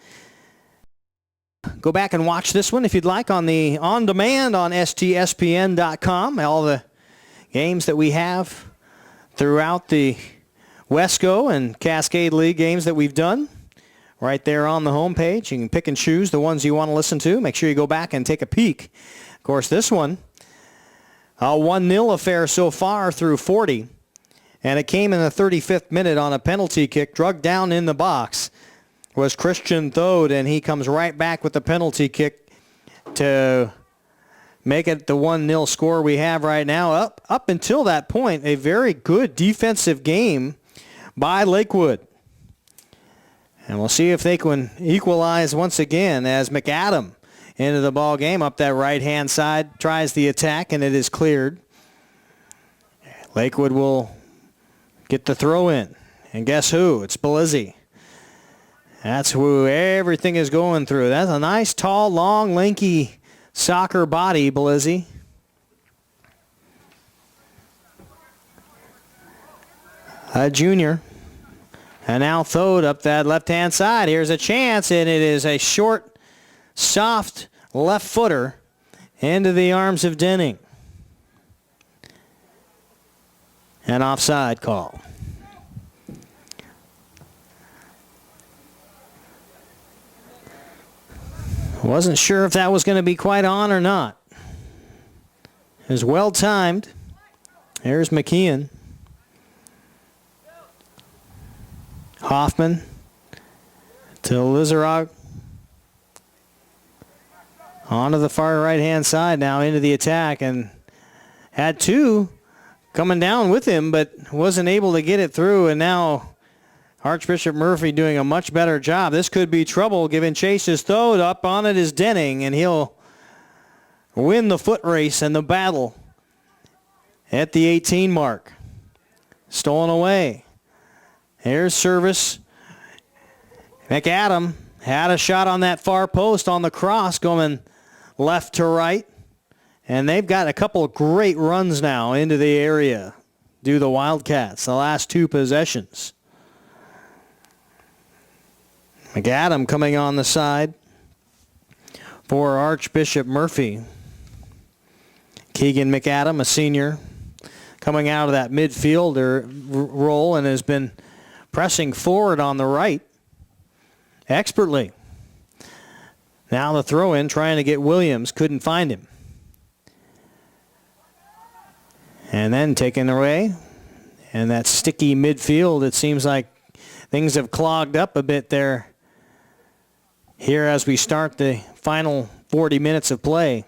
Go back and watch this one if you'd like on demand on stspn.com. All the games that we have throughout the Wesco and Cascade League games that we've done. Right there on the homepage. You can pick and choose the ones you want to listen to. Make sure you go back and take a peek. Of course, this one, a 1-0 affair so far through 40. And it came in the 35th minute on a penalty kick, drugged down in the box was Christian Thode, and he comes right back with the penalty kick to make it the 1-0 score we have right now. Up until that point, a very good defensive game by Lakewood. And we'll see if they can equalize once again as McAdam into the ball game up that right-hand side, tries the attack, and it is cleared. Lakewood will get the throw in. And guess who? It's Belizzi. That's who everything is going through. That's a nice, tall, long, lanky soccer body, Belizzi. A junior. And now Thode up that left-hand side. Here's a chance, and it is a short, soft left footer into the arms of Denning. An offside call. Wasn't sure if that was going to be quite on or not. It was well timed. There's McKeon. Hoffman to Lizarog. Onto the far right-hand side now into the attack, and had two coming down with him, but wasn't able to get it through, and now Archbishop Murphy doing a much better job. This could be trouble, giving chase his Thode. Up on it is Denning, and he'll win the foot race and the battle at the 18 mark. Stolen away. Here's service. McAdam had a shot on that far post on the cross going left to right. And they've got a couple of great runs now into the area. Do the Wildcats, the last two possessions. McAdam coming on the side for Archbishop Murphy. Keegan McAdam, a senior, coming out of that midfielder role and has been pressing forward on the right expertly. Now the throw-in, trying to get Williams, couldn't find him. And then taken away. And that sticky midfield, it seems like things have clogged up a bit there here as we start the final 40 minutes of play.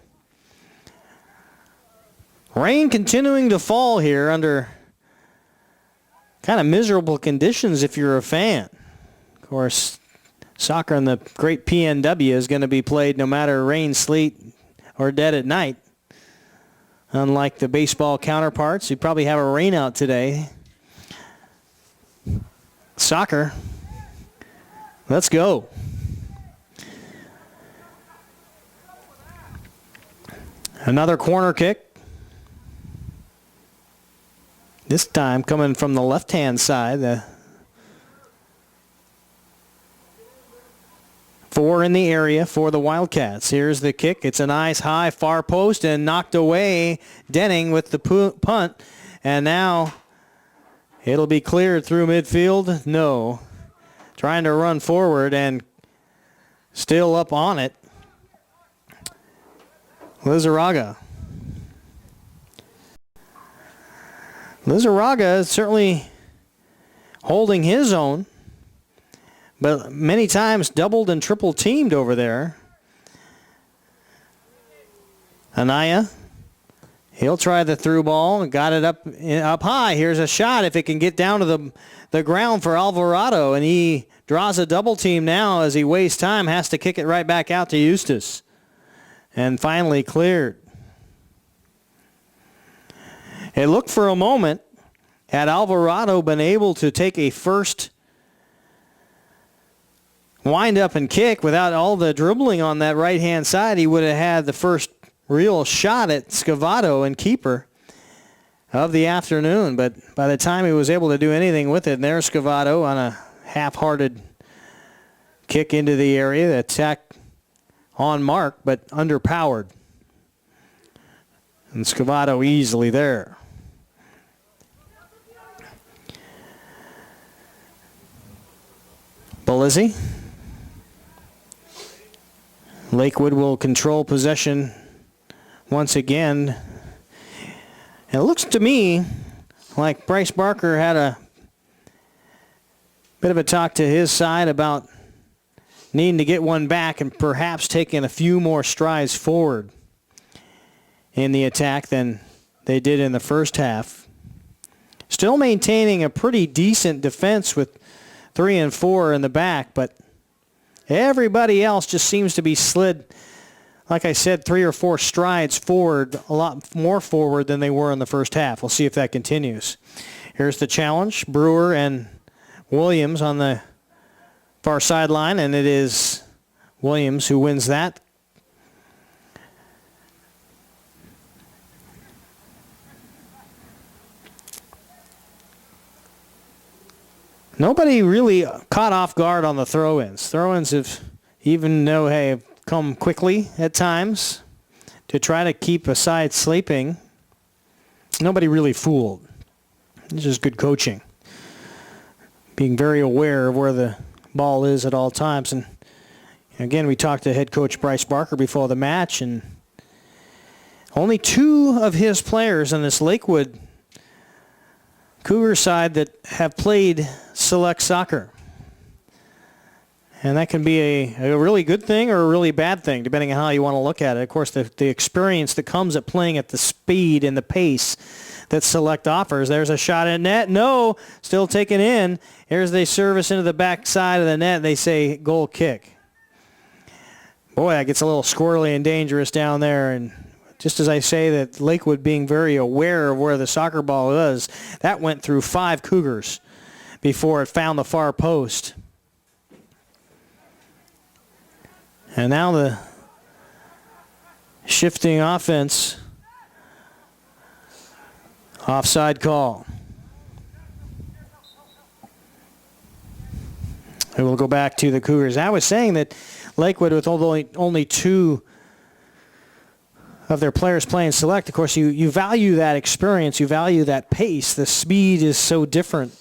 Rain continuing to fall here under kind of miserable conditions if you're a fan. Of course, soccer in the great PNW is going to be played no matter rain, sleet, or dead at night. Unlike the baseball counterparts, who probably have a rain out today. Soccer. Let's go. Another corner kick. This time coming from the left-hand side. Four in the area for the Wildcats. Here's the kick. It's a nice high far post and knocked away. Denning with the punt. And now it'll be cleared through midfield. No. Trying to run forward and still up on it. Lizarraga. Lizarraga is certainly holding his own, but many times doubled and triple teamed over there. Anaya, he'll try the through ball and got it up high. Here's a shot if it can get down to the ground for Alvarado, and he draws a double team now as he wastes time, has to kick it right back out to Eustace. And finally cleared. It looked for a moment, had Alvarado been able to take a first wind up and kick without all the dribbling on that right-hand side, he would have had the first real shot at Scavato and keeper of the afternoon. But by the time he was able to do anything with it, and there's Scavato on a half-hearted kick into the area. The attack on mark, but underpowered. And Scavato easily there. Belizzi. Lakewood will control possession once again. And it looks to me like Bryce Barker had a bit of a talk to his side about needing to get one back and perhaps taking a few more strides forward in the attack than they did in the first half. Still maintaining a pretty decent defense with 3 and 4 in the back, but everybody else just seems to be slid, like I said, 3 or 4 strides forward, a lot more forward than they were in the first half. We'll see if that continues. Here's the challenge. Brewer and Williams on the far sideline, and it is Williams who wins that. Nobody really caught off guard on the throw-ins. Throw-ins have, even though have come quickly at times to try to keep a side sleeping. Nobody really fooled. It's just good coaching. Being very aware of where the ball is at all times. And again, we talked to head coach Bryce Barker before the match, and only 2 of his players on this Lakewood Cougar side that have played select soccer. And that can be a really good thing or a really bad thing, depending on how you want to look at it. Of course, the experience that comes at playing at the speed and the pace that select offers. There's a shot at net. No, still taken in. Here's the service into the back side of the net. They say goal kick. Boy, that gets a little squirrely and dangerous down there. And just as I say that Lakewood being very aware of where the soccer ball is, that went through 5 Cougars before it found the far post. And now the shifting offense. Offside call. It will go back to the Cougars. I was saying that Lakewood, with only 2 of their players playing select, of course, you value that experience, you value that pace. The speed is so different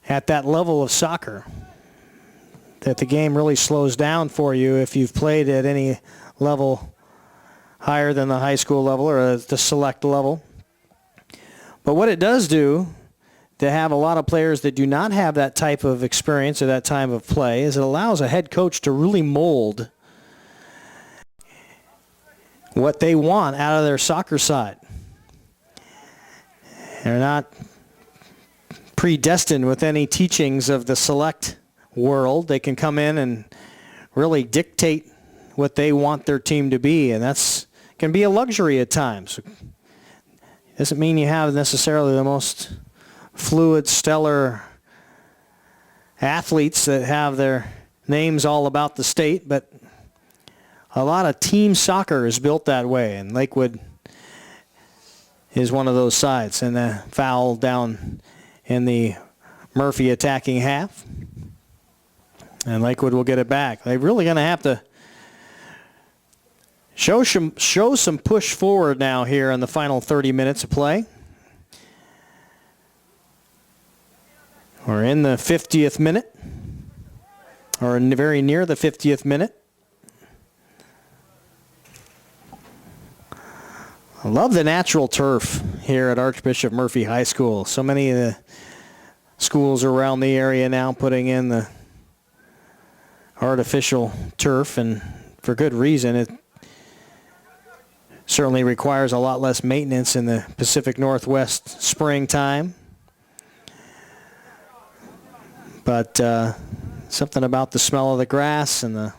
at that level of soccer that the game really slows down for you if you've played at any level higher than the high school level or the select level. But what it does do to have a lot of players that do not have that type of experience or that time of play is it allows a head coach to really mold what they want out of their soccer side. They're not predestined with any teachings of the select world. They can come in and really dictate what they want their team to be, and that's can be a luxury at times. Doesn't mean you have necessarily the most fluid, stellar athletes that have their names all about the state, but a lot of team soccer is built that way, and Lakewood is one of those sides. And a foul down in the Murphy attacking half. And Lakewood will get it back. They're really going to have to show some push forward now here in the final 30 minutes of play. We're in the 50th minute, or very near the 50th minute. I love the natural turf here at Archbishop Murphy High School. So many of the schools around the area now putting in the artificial turf, and for good reason. It certainly requires a lot less maintenance in the Pacific Northwest springtime. But something about the smell of the grass and in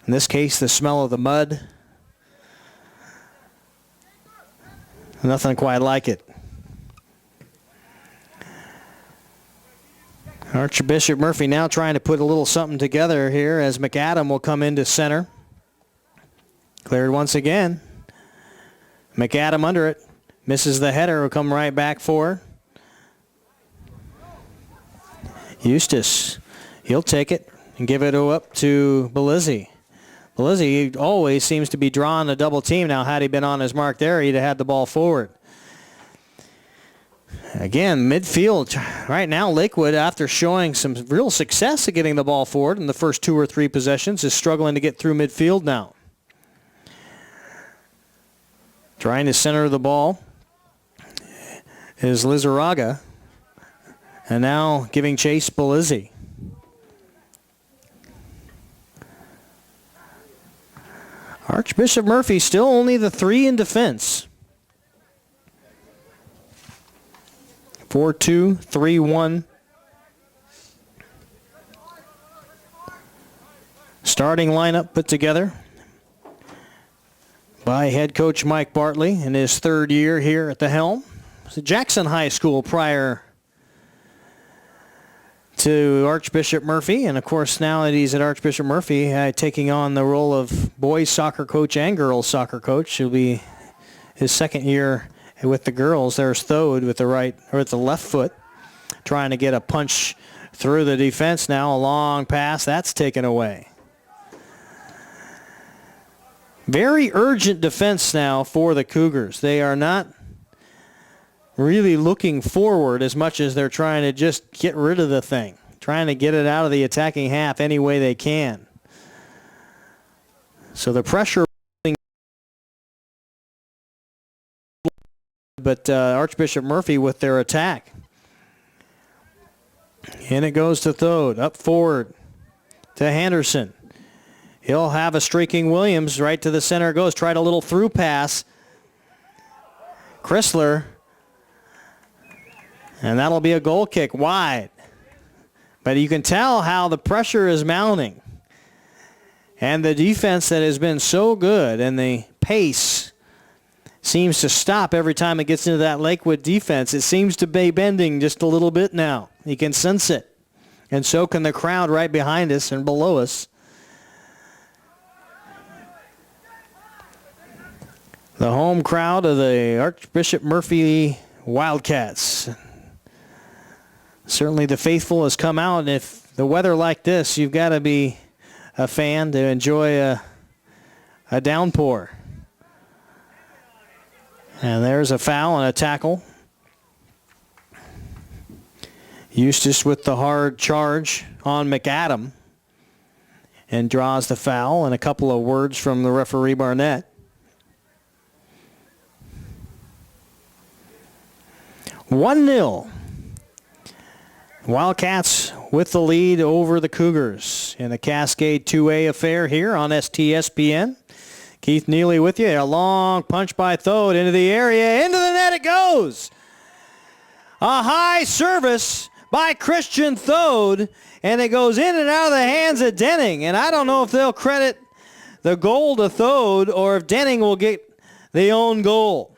this case, the smell of the mud. Nothing quite like it. Archbishop Murphy now trying to put a little something together here as McAdam will come into center. Cleared once again. McAdam under it. Misses the header, will come right back for. Eustace, he'll take it and give it up to Belizzi. Belizzi always seems to be drawing a double team. Now, had he been on his mark there, he'd have had the ball forward. Again, midfield. Right now, Lakewood, after showing some real success at getting the ball forward in the first 2 or 3 possessions, is struggling to get through midfield now. Trying to center the ball is Lizarraga. And now giving chase Belizzi. Archbishop Murphy still only the 3 in defense. 4-2, 3-1. Starting lineup put together by head coach Mike Bartley in his 3rd year here at the helm. It's at Jackson High School prior to Archbishop Murphy, and of course now that he's at Archbishop Murphy, taking on the role of boys soccer coach and girls soccer coach. It'll be his 2nd year with the girls. There's Thode with the right or with the left foot, trying to get a punch through the defense. Now a long pass that's taken away. Very urgent defense now for the Cougars. They are not really looking forward as much as they're trying to just get rid of the thing, trying to get it out of the attacking half any way they can. So the pressure, but Archbishop Murphy with their attack. And it goes to Thode, up forward to Henderson. He'll have a streaking Williams right to the center. Goes, tried a little through pass. Chrysler. And that'll be a goal kick wide. But you can tell how the pressure is mounting. And the defense that has been so good and the pace seems to stop every time it gets into that Lakewood defense. It seems to be bending just a little bit now. You can sense it. And so can the crowd right behind us and below us. The home crowd of the Archbishop Murphy Wildcats. Certainly the faithful has come out, and if the weather like this, you've got to be a fan to enjoy a downpour. And there's a foul and a tackle. Eustace with the hard charge on McAdam and draws the foul, and a couple of words from the referee Barnett. One-0. Wildcats with the lead over the Cougars in the Cascade 2A affair here on STSPN. Keith Neely with you. A long punch by Thode into the area. Into the net it goes. A high service by Christian Thode, and it goes in and out of the hands of Denning. And I don't know if they'll credit the goal to Thode or if Denning will get the own goal.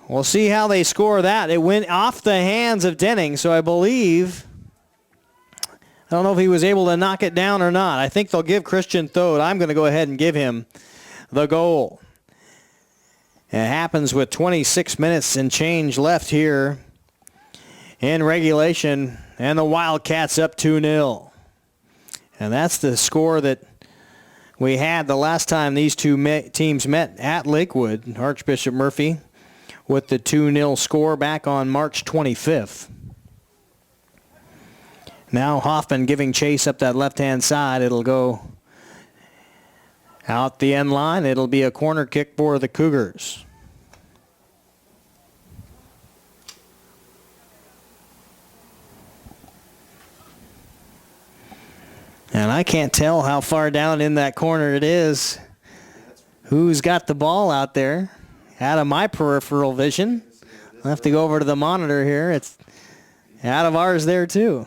We'll see how they score that. It went off the hands of Denning, so I believe, I don't know if he was able to knock it down or not. I think they'll give Christian Thode. I'm going to go ahead and give him the goal. It happens with 26 minutes and change left here in regulation, and the Wildcats up 2-0. And that's the score that we had the last time these two teams met at Lakewood. Archbishop Murphy with the 2-0 score back on March 25th. Now Hoffman giving chase up that left-hand side. It'll go out the end line. It'll be a corner kick for the Cougars. And I can't tell how far down in that corner it is. Who's got the ball out there? Out of my peripheral vision. I'll have to go over to the monitor here. It's out of ours there too.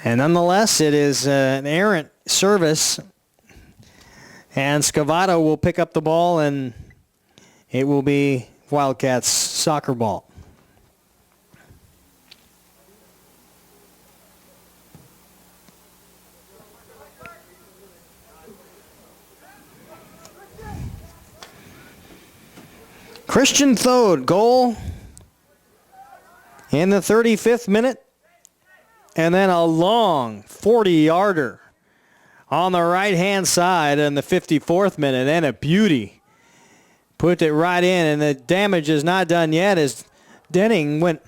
And nonetheless, it is an errant service. And Scavato will pick up the ball, and it will be Wildcats soccer ball. Christian Thode, goal in the 35th minute. And then a long 40-yarder on the right-hand side in the 54th minute. And a beauty. Put it right in, and the damage is not done yet as Denning went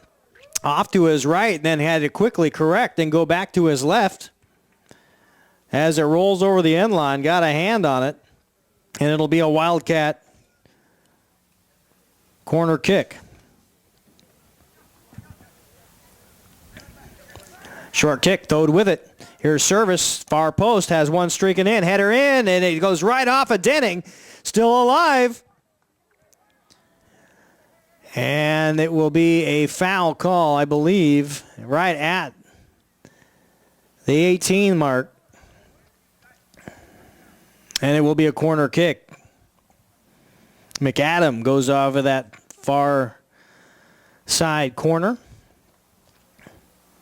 off to his right and then had to quickly correct and go back to his left. As it rolls over the end line, got a hand on it, and it'll be a Wildcat corner kick. Short kick, Thode with it. Here's service, far post, has one streaking in, header in, and it goes right off of Denning. Still alive. And it will be a foul call, I believe, right at the 18 mark. And it will be a corner kick. McAdam goes off of that far side corner.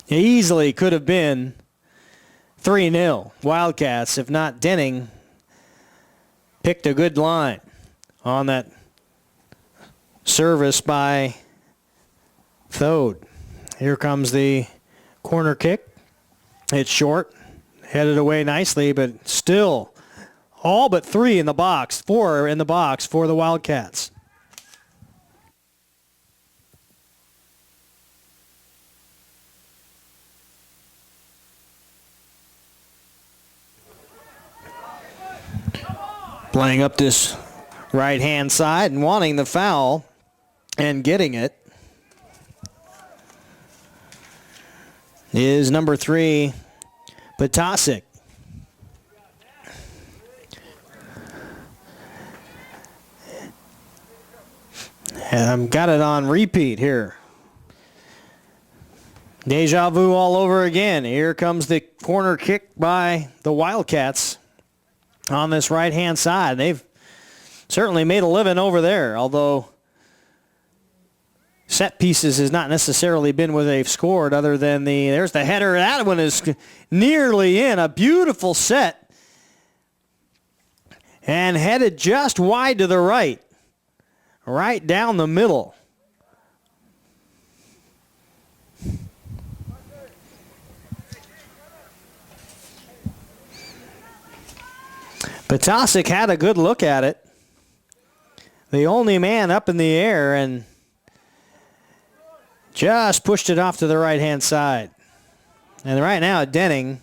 It easily could have been 3-0 Wildcats if not Denning picked a good line on that service by Thode. Here comes the corner kick. It's short, headed away nicely, but still all but 4 in the box for the Wildcats. Playing up this right-hand side and wanting the foul and getting it is number 3, Potasic. And I've got it on repeat here. Deja vu all over again. Here comes the corner kick by the Wildcats on this right-hand side. They've certainly made a living over there, although set pieces has not necessarily been where they've scored other than there's the header. That one is nearly in. A beautiful set. And headed just wide to the right. Right down the middle. Potasic had a good look at it. The only man up in the air and just pushed it off to the right-hand side. And right now, Denning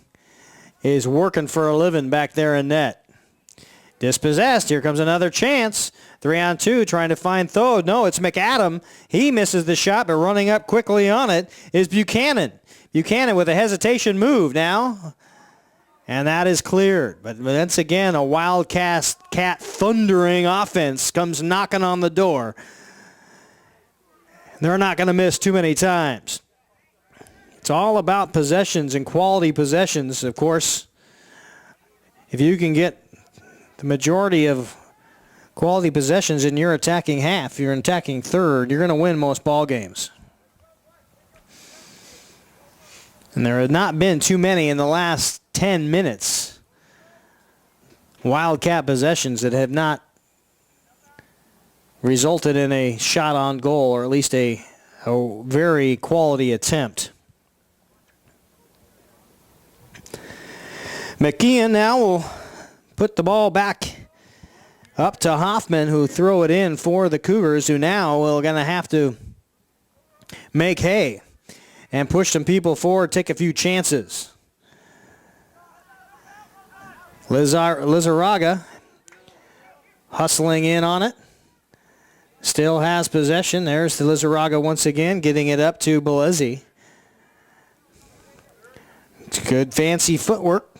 is working for a living back there in net. Dispossessed. Here comes another chance. 3-on-2 trying to find Thode. No, it's McAdam. He misses the shot, but running up quickly on it is Buchanan. Buchanan with a hesitation move now. And that is cleared. But once again, a Wildcat thundering offense comes knocking on the door. They're not going to miss too many times. It's all about possessions and quality possessions, of course. If you can get the majority of quality possessions in your attacking half, you're attacking third, you're going to win most ball games. And there have not been too many in the last 10 minutes. Wildcat possessions that have not resulted in a shot on goal, or at least a very quality attempt. McKeon now will put the ball back up to Hoffman, who throw it in for the Cougars, who now are going to have to make hay and push some people forward, take a few chances. Lizarraga hustling in on it. Still has possession. There's the Lizarraga once again, getting it up to Belezzi. It's good fancy footwork.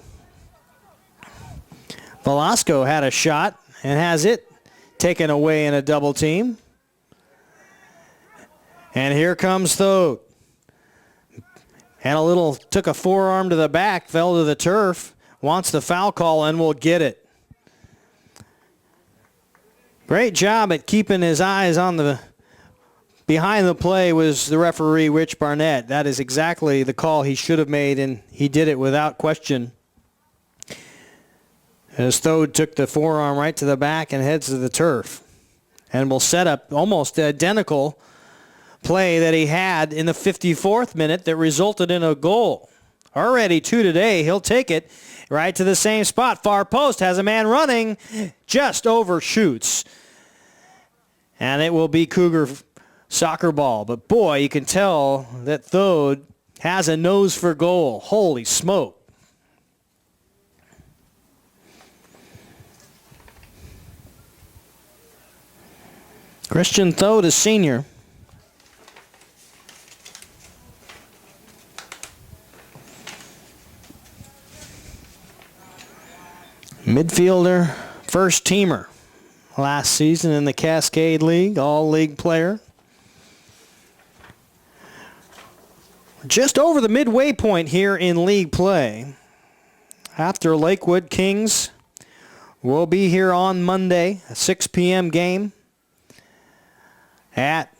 Velasco had a shot and has it taken away in a double team. And here comes Thode. Took a forearm to the back, fell to the turf, wants the foul call and will get it. Great job at keeping his eyes on behind the play was the referee, Rich Barnett. That is exactly the call he should have made, and he did it without question. As Thode took the forearm right to the back and heads to the turf. and will set up almost the identical play that he had in the 54th minute that resulted in a goal. Already 2 today. He'll take it right to the same spot. Far post has a man running, just overshoots. And it will be Cougar soccer ball. But boy, you can tell that Thode has a nose for goal. Holy smoke. Christian Thode is senior. Midfielder, first teamer last season in the Cascade League, all-league player. Just over the midway point here in league play. After Lakewood, Kings will be here on Monday, a 6 p.m. game at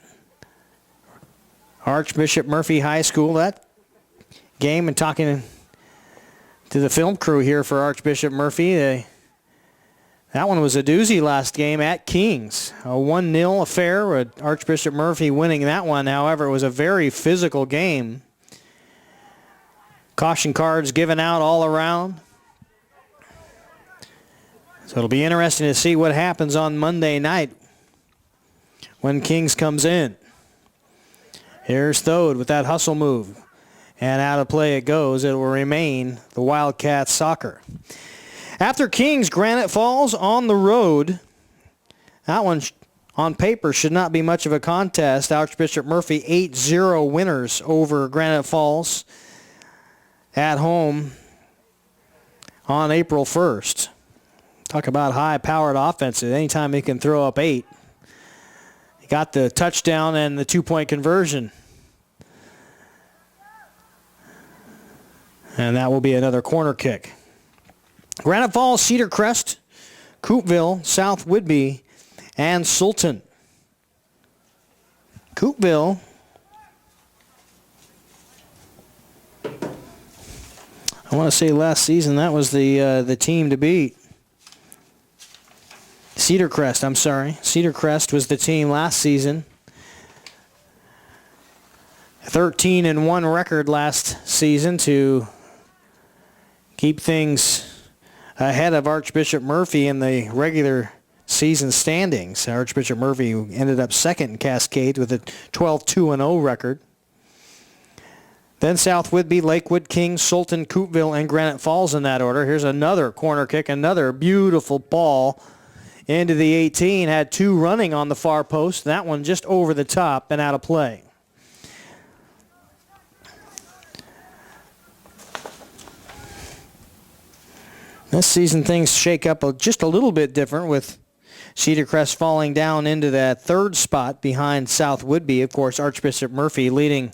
Archbishop Murphy High School. That game, and talking to the film crew here for Archbishop Murphy, that one was a doozy last game at Kings. A 1-0 affair with Archbishop Murphy winning that one. However, it was a very physical game. Caution cards given out all around. So it'll be interesting to see what happens on Monday night when Kings comes in. Here's Thode with that hustle move. And out of play it goes. It will remain the Wildcats soccer. After Kings, Granite Falls on the road. That one on paper should not be much of a contest. Archbishop Murphy 8-0 winners over Granite Falls at home on April 1st. Talk about high-powered offenses. Anytime he can throw up 8. He got the touchdown and the 2-point conversion. And that will be another corner kick. Granite Falls, Cedar Crest, Coopville, South Whidbey, and Sultan. Coopville, I want to say last season that was the team to beat. Cedar Crest, I'm sorry. Cedar Crest was the team last season. 13-1 record last season to keep things ahead of Archbishop Murphy in the regular season standings. Archbishop Murphy ended up second in Cascade with a 12-2-0 record. Then South Whidbey, Lakewood, Kings, Sultan, Coopville, and Granite Falls in that order. Here's another corner kick, another beautiful ball into the 18. Had 2 running on the far post. That one just over the top and out of play. This season things shake up just a little bit different with Cedar Crest falling down into that 3rd spot behind South Whidbey. Of course, Archbishop Murphy leading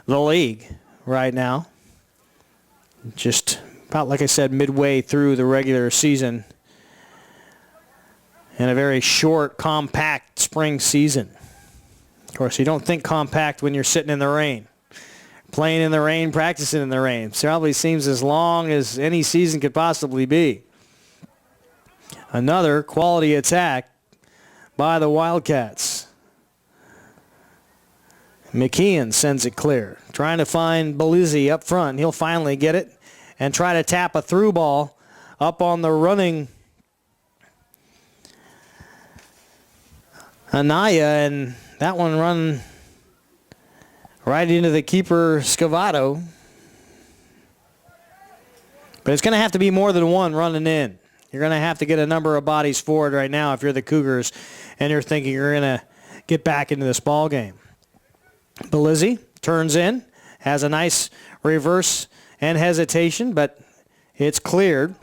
the league right now. Just about, like I said, midway through the regular season in a very short, compact spring season. Of course, you don't think compact when you're sitting in the rain. Playing in the rain, practicing in the rain. Probably seems as long as any season could possibly be. Another quality attack by the Wildcats. McKeon sends it clear. Trying to find Belizzi up front. He'll finally get it and try to tap a through ball up on the running Anaya, and that one run right into the keeper, Scavato. But it's going to have to be more than one running in. You're going to have to get a number of bodies forward right now if you're the Cougars and you're thinking you're going to get back into this ball game. Belizzi turns in, has a nice reverse and hesitation, but it's cleared.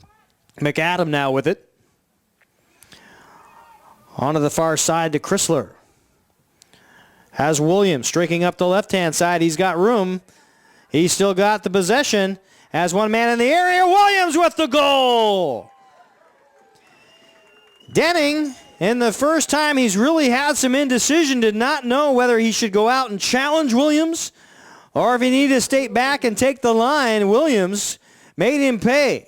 McAdam now with it. Onto the far side to Chrysler. Has Williams streaking up the left-hand side. He's got room. He's still got the possession. Has one man in the area. Williams with the goal. Denning, in the first time he's really had some indecision, did not know whether he should go out and challenge Williams or if he needed to stay back and take the line. Williams made him pay.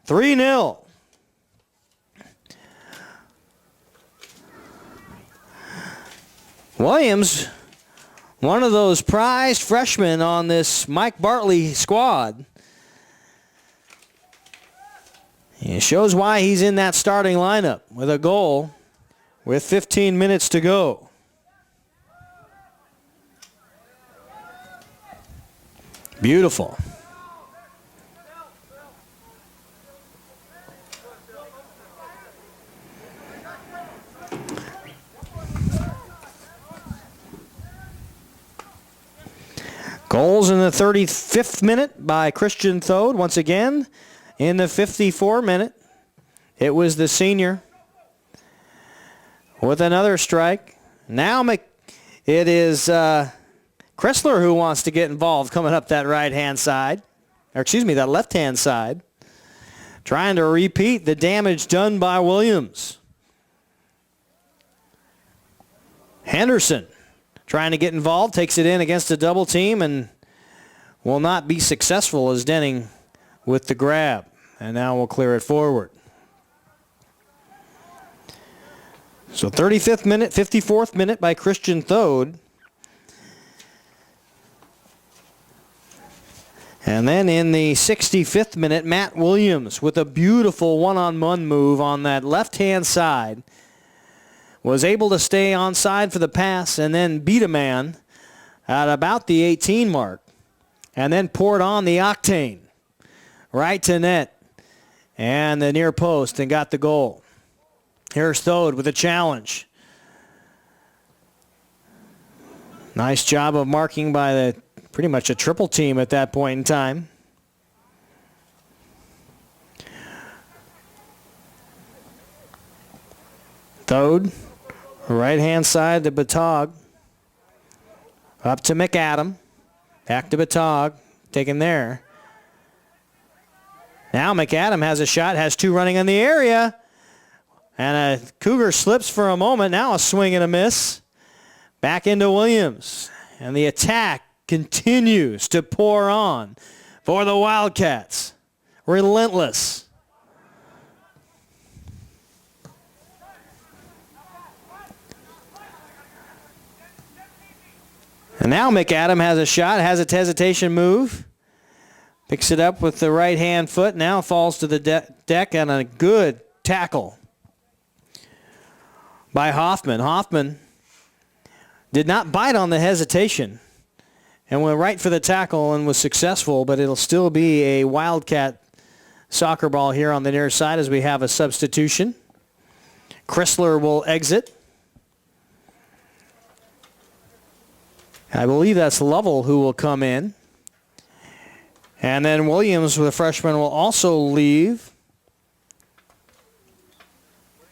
3-0. Williams, one of those prized freshmen on this Mike Bartley squad. It shows why he's in that starting lineup with a goal with 15 minutes to go. Beautiful. Goals in the 35th minute by Christian Thode. Once again, in the 54th minute, it was the senior with another strike. Now it is Chrysler who wants to get involved coming up that right-hand side. Or excuse me, that left-hand side. Trying to repeat the damage done by Williams. Henderson trying to get involved, takes it in against a double team and will not be successful as Denning with the grab. And now we'll clear it forward. So 35th minute, 54th minute by Christian Thode. And then in the 65th minute, Matt Williams with a beautiful one-on-one move on that left-hand side. Was able to stay onside for the pass and then beat a man at about the 18 mark. And then poured on the octane right to net and the near post and got the goal. Here's Thode with a challenge. Nice job of marking by the pretty much a triple team at that point in time. Thode, right-hand side to Batog. Up to McAdam. Back to Batog. Taken there. Now McAdam has a shot, has two running in the area. And a Cougar slips for a moment. Now a swing and a miss. Back into Williams. And the attack continues to pour on for the Wildcats. Relentless. And now McAdam has a shot, has a hesitation move. Picks it up with the right-hand foot. Now falls to the deck and a good tackle by Hoffman. Hoffman did not bite on the hesitation and went right for the tackle and was successful, but it'll still be a Wildcat soccer ball here on the near side as we have a substitution. Chrysler will exit. I believe that's Lovell who will come in. And then Williams, the freshman, will also leave.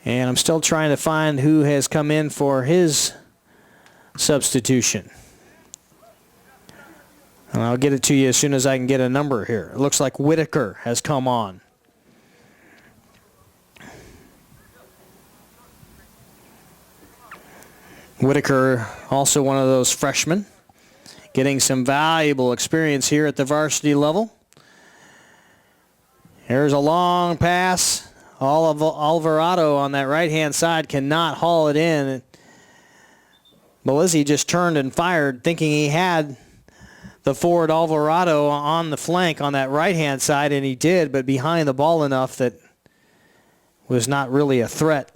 And I'm still trying to find who has come in for his substitution. And I'll get it to you as soon as I can get a number here. It looks like Whitaker has come on. Whitaker, also one of those freshmen, getting some valuable experience here at the varsity level. Here's a long pass. Alvarado on that right-hand side cannot haul it in. Melizzi just turned and fired, thinking he had the forward Alvarado on the flank on that right-hand side, and he did, but behind the ball enough that was not really a threat.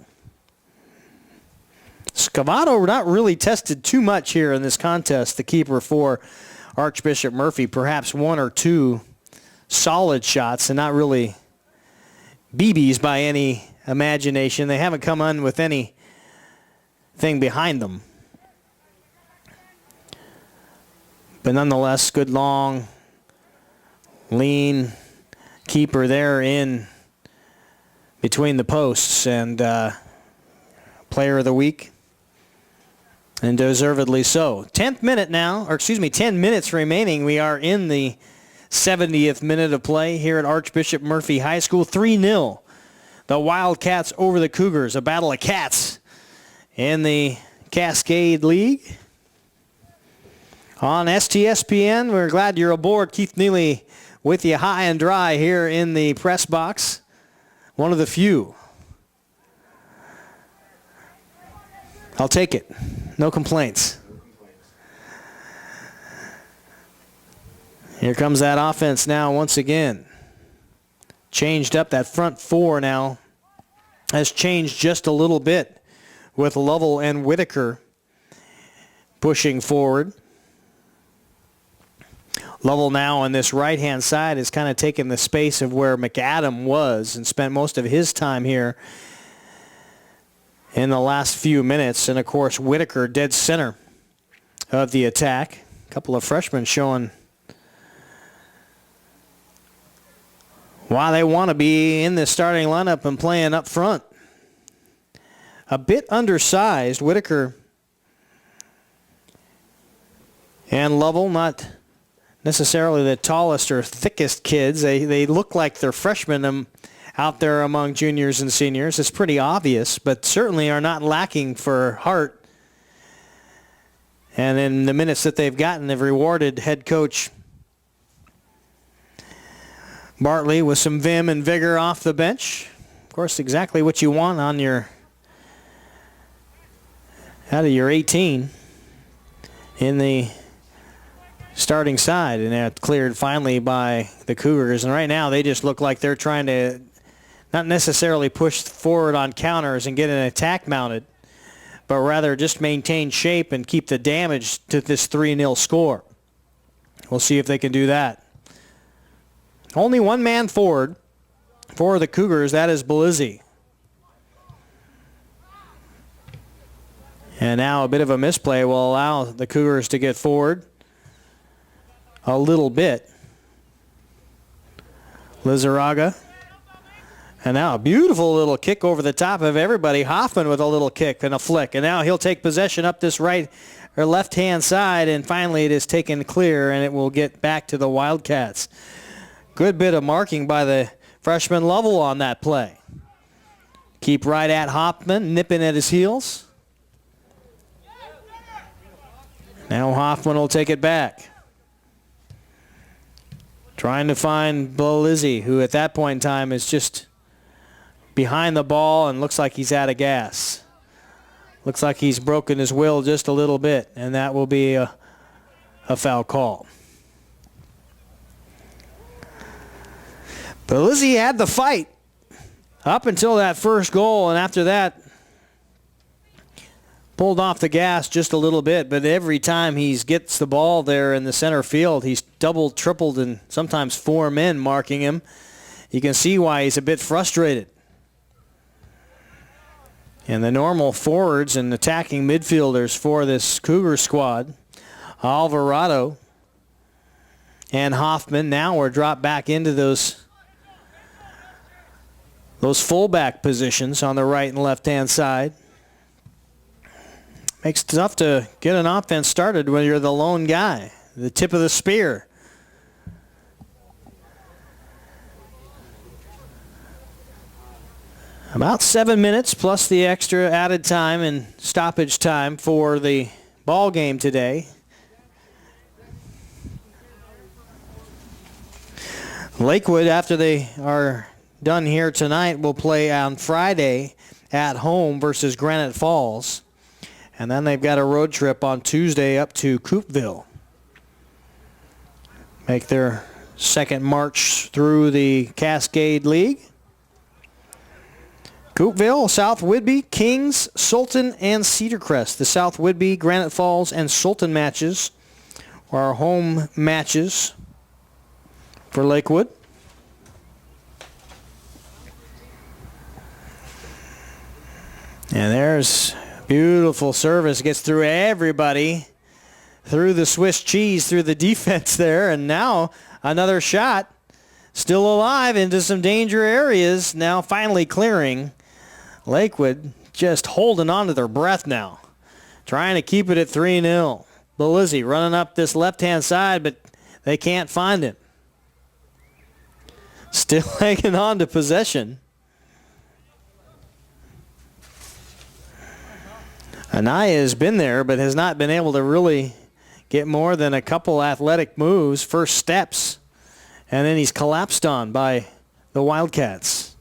Scavato not really tested too much here in this contest, the keeper for Archbishop Murphy. Perhaps one or two solid shots and not really BBs by any imagination. They haven't come on with anything behind them. But nonetheless, good long, lean keeper there in between the posts, and player of the week. And deservedly so. 10th minute now, or excuse me, 10 minutes remaining. We are in the 70th minute of play here at Archbishop Murphy High School. 3-0. The Wildcats over the Cougars. A battle of cats in the Cascade League. On STSPN, we're glad you're aboard. Keith Neely with you high and dry here in the press box. One of the few. I'll take it. No complaints. Here comes that offense now once again. Changed up. That front four now has changed just a little bit with Lovell and Whitaker pushing forward. Lovell now on this right-hand side has kind of taken the space of where McAdam was and spent most of his time here in the last few minutes. And, of course, Whitaker dead center of the attack. A couple of freshmen showing why they want to be in the starting lineup and playing up front. A bit undersized, Whitaker and Lovell, not necessarily the tallest or thickest kids. They look like they're freshmen out there among juniors and seniors. It's pretty obvious, but certainly are not lacking for heart. And in the minutes that they've gotten, they've rewarded head coach Bartley with some vim and vigor off the bench. Of course, exactly what you want on your out of your 18 in the starting side, and that cleared finally by the Cougars. And right now they just look like they're trying to not necessarily push forward on counters and get an attack mounted, but rather just maintain shape and keep the damage to this 3-0 score. We'll see if they can do that. Only one man forward for the Cougars. That is Belizzi. And now a bit of a misplay will allow the Cougars to get forward a little bit. Lizarraga. And now a beautiful little kick over the top of everybody. Hoffman with a little kick and a flick. And now he'll take possession up this right or left-hand side. And finally it is taken clear, and it will get back to the Wildcats. Good bit of marking by the freshman Lovell on that play. Keep right at Hoffman, nipping at his heels. Now Hoffman will take it back. Trying to find Belizzi, who at that point in time is just behind the ball and looks like he's out of gas. Looks like he's broken his will just a little bit, and that will be a foul call. Belizzi had the fight up until that first goal, and after that pulled off the gas just a little bit. But every time he gets the ball there in the center field, he's doubled, tripled, and sometimes 4 men marking him. You can see why he's a bit frustrated. And the normal forwards and attacking midfielders for this Cougar squad, Alvarado and Hoffman, now are dropped back into those fullback positions on the right and left-hand side. Makes it tough to get an offense started when you're the lone guy, the tip of the spear. About 7 minutes plus the extra added time and stoppage time for the ball game today. Lakewood, after they are done here tonight, will play on Friday at home versus Granite Falls. And then they've got a road trip on Tuesday up to Coupeville. Make their second march through the Cascade League. Coupeville, South Whidbey, Kings, Sultan, and Cedar Crest. The South Whidbey, Granite Falls, and Sultan matches are home matches for Lakewood. And there's beautiful service. Gets through everybody, through the Swiss cheese, through the defense there. And now another shot, still alive into some danger areas. Now finally clearing. Lakewood just holding on to their breath now, trying to keep it at 3-0. Belizzi running up this left-hand side, but they can't find him. Still hanging on to possession. Anaya has been there, but has not been able to really get more than a couple athletic moves, first steps, and then he's collapsed on by the Wildcats.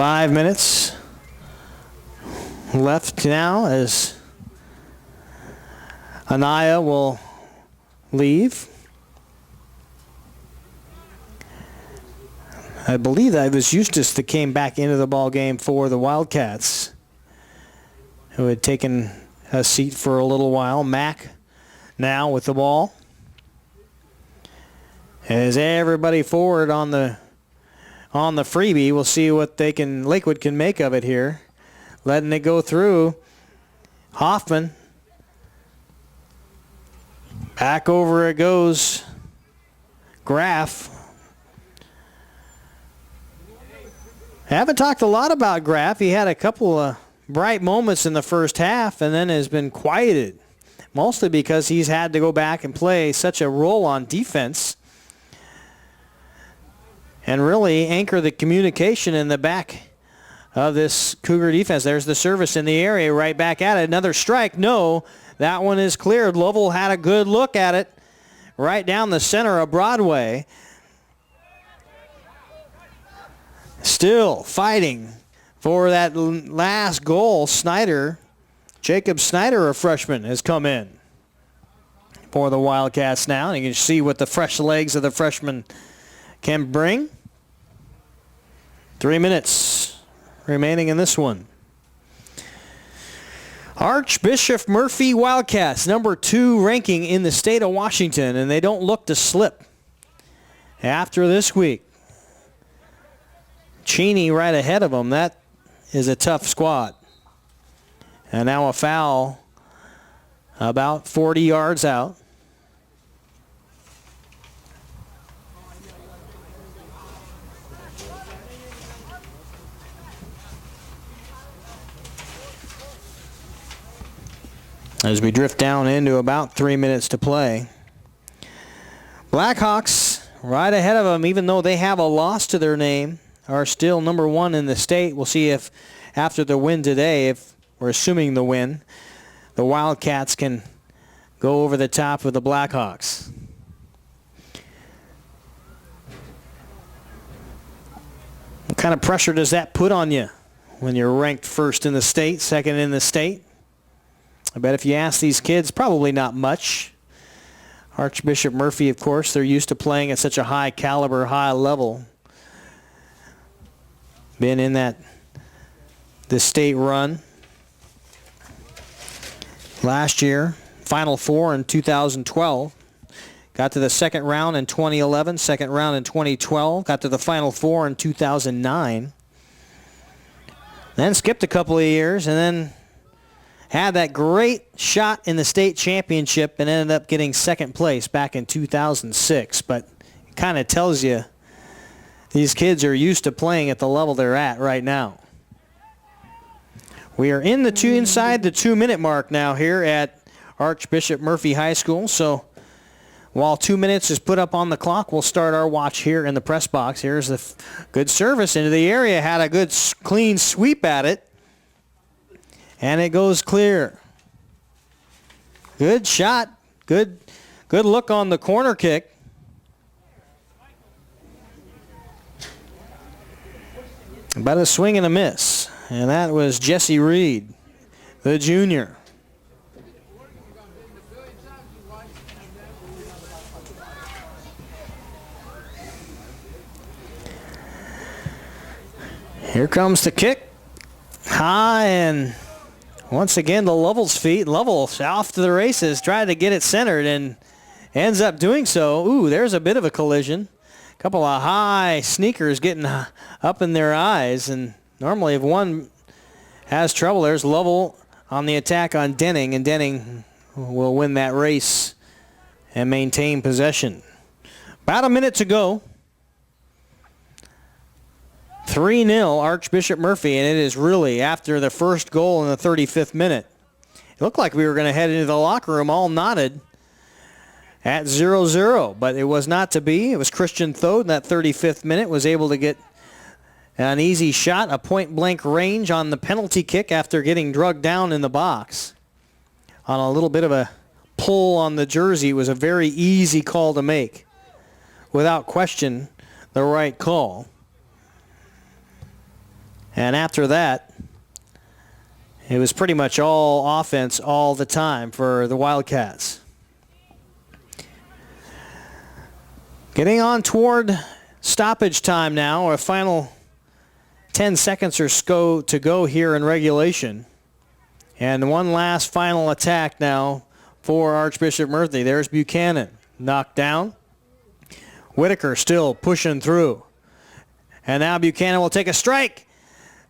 5 minutes left now as Anaya will leave. I believe that it was Eustace that came back into the ball game for the Wildcats, who had taken a seat for a little while. Mack now with the ball. As everybody forward on the freebie, we'll see what Lakewood can make of it here. Letting it go through. Hoffman. Back over it goes. Graff. Haven't talked a lot about Graff. He had a couple of bright moments in the first half and then has been quieted. Mostly because he's had to go back and play such a role on defense and really anchor the communication in the back of this Cougar defense. There's the service in the area, right back at it. Another strike. No, that one is cleared. Lovell had a good look at it right down the center of Broadway. Still fighting for that last goal. Jacob Snyder, a freshman, has come in for the Wildcats now. And you can see what the fresh legs of the freshman can bring. 3 minutes remaining in this one. Archbishop Murphy Wildcats, number 2 ranking in the state of Washington, and they don't look to slip after this week. Cheney right ahead of them. That is a tough squad. And now a foul about 40 yards out. As we drift down into about 3 minutes to play. Blackhawks right ahead of them, even though they have a loss to their name, are still number 1 in the state. We'll see if after the win today, if we're assuming the win, the Wildcats can go over the top of the Blackhawks. What kind of pressure does that put on you when you're ranked first in the state, second in the state? I bet if you ask these kids, probably not much. Archbishop Murphy, of course, they're used to playing at such a high caliber, high level. Been in the state run last year, Final Four in 2012. Got to the second round in 2011, second round in 2012. Got to the Final Four in 2009. Then skipped a couple of years and then had that great shot in the state championship and ended up getting second place back in 2006. But it kind of tells you these kids are used to playing at the level they're at right now. We are inside the 2-minute mark now here at Archbishop Murphy High School. So while 2 minutes is put up on the clock, we'll start our watch here in the press box. Here's the good service into the area. Had a good clean sweep at it. And it goes clear. Good shot. Good look on the corner kick. About a swing and a miss. And that was Jesse Reed, the junior. Here comes the kick. High, and once again the Lovell's feet. Lovell off to the races, tried to get it centered and ends up doing so. Ooh, there's a bit of a collision. A couple of high sneakers getting up in their eyes, and normally if one has trouble, there's Lovell on the attack on Denning, and Denning will win that race and maintain possession. About a minute to go. 3-0 Archbishop Murphy, and it is really after the first goal in the 35th minute. It looked like we were going to head into the locker room all knotted at 0-0, but it was not to be. It was Christian Thode in that 35th minute was able to get an easy shot, a point-blank range on the penalty kick after getting drugged down in the box. On a little bit of a pull on the jersey, it was a very easy call to make. Without question, the right call. And after that, it was pretty much all offense all the time for the Wildcats. Getting on toward stoppage time now, a final 10 seconds or so to go here in regulation. And one last final attack now for Archbishop Murphy. There's Buchanan, knocked down. Whitaker still pushing through. And now Buchanan will take a strike.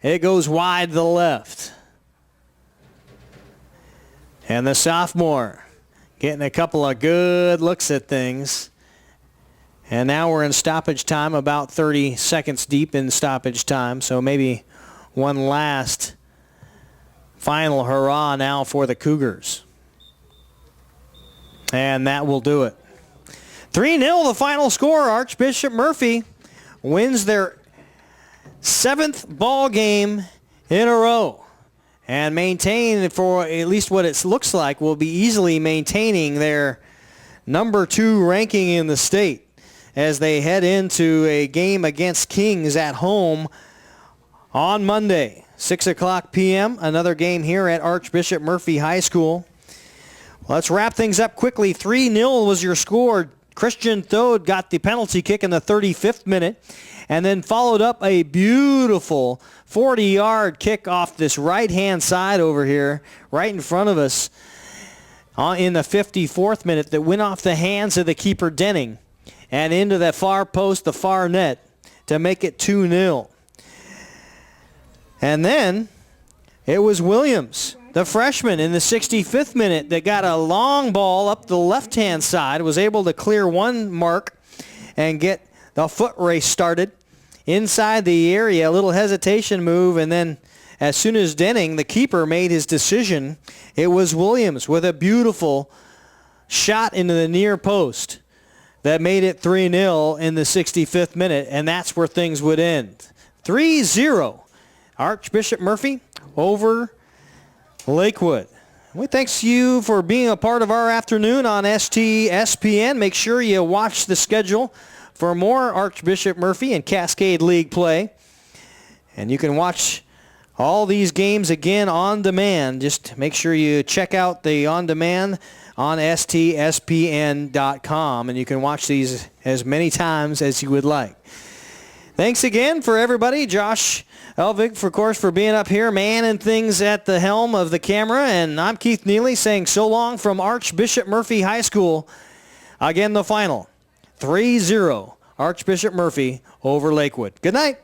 It goes wide to the left. And the sophomore getting a couple of good looks at things. And now we're in stoppage time, about 30 seconds deep in stoppage time. So maybe one last final hurrah now for the Cougars. And that will do it. 3-0 the final score. Archbishop Murphy wins their 7th ball game in a row. And maintain, for at least what it looks like, will be easily maintaining their number 2 ranking in the state as they head into a game against Kings at home on Monday, 6 o'clock p.m. Another game here at Archbishop Murphy High School. Let's wrap things up quickly. 3-0 was your score. Christian Thode got the penalty kick in the 35th minute and then followed up a beautiful 40-yard kick off this right-hand side over here, right in front of us in the 54th minute that went off the hands of the keeper Denning and into the far post, the far net, to make it 2-0. And then it was Williams, the freshman, in the 65th minute that got a long ball up the left-hand side, was able to clear one mark and get the foot race started inside the area. A little hesitation move, and then as soon as Denning, the keeper, made his decision, it was Williams with a beautiful shot into the near post that made it 3-0 in the 65th minute, and that's where things would end. 3-0, Archbishop Murphy over Lakewood. We thank you for being a part of our afternoon on STSPN. Make sure you watch the schedule for more Archbishop Murphy and Cascade League play. And you can watch all these games again on demand. Just make sure you check out the on demand on stspn.com, and you can watch these as many times as you would like. Thanks again for everybody. Josh Elvig, of course, for being up here, manning things at the helm of the camera. And I'm Keith Neely saying so long from Archbishop Murphy High School. Again, the final, 3-0, Archbishop Murphy over Lakewood. Good night.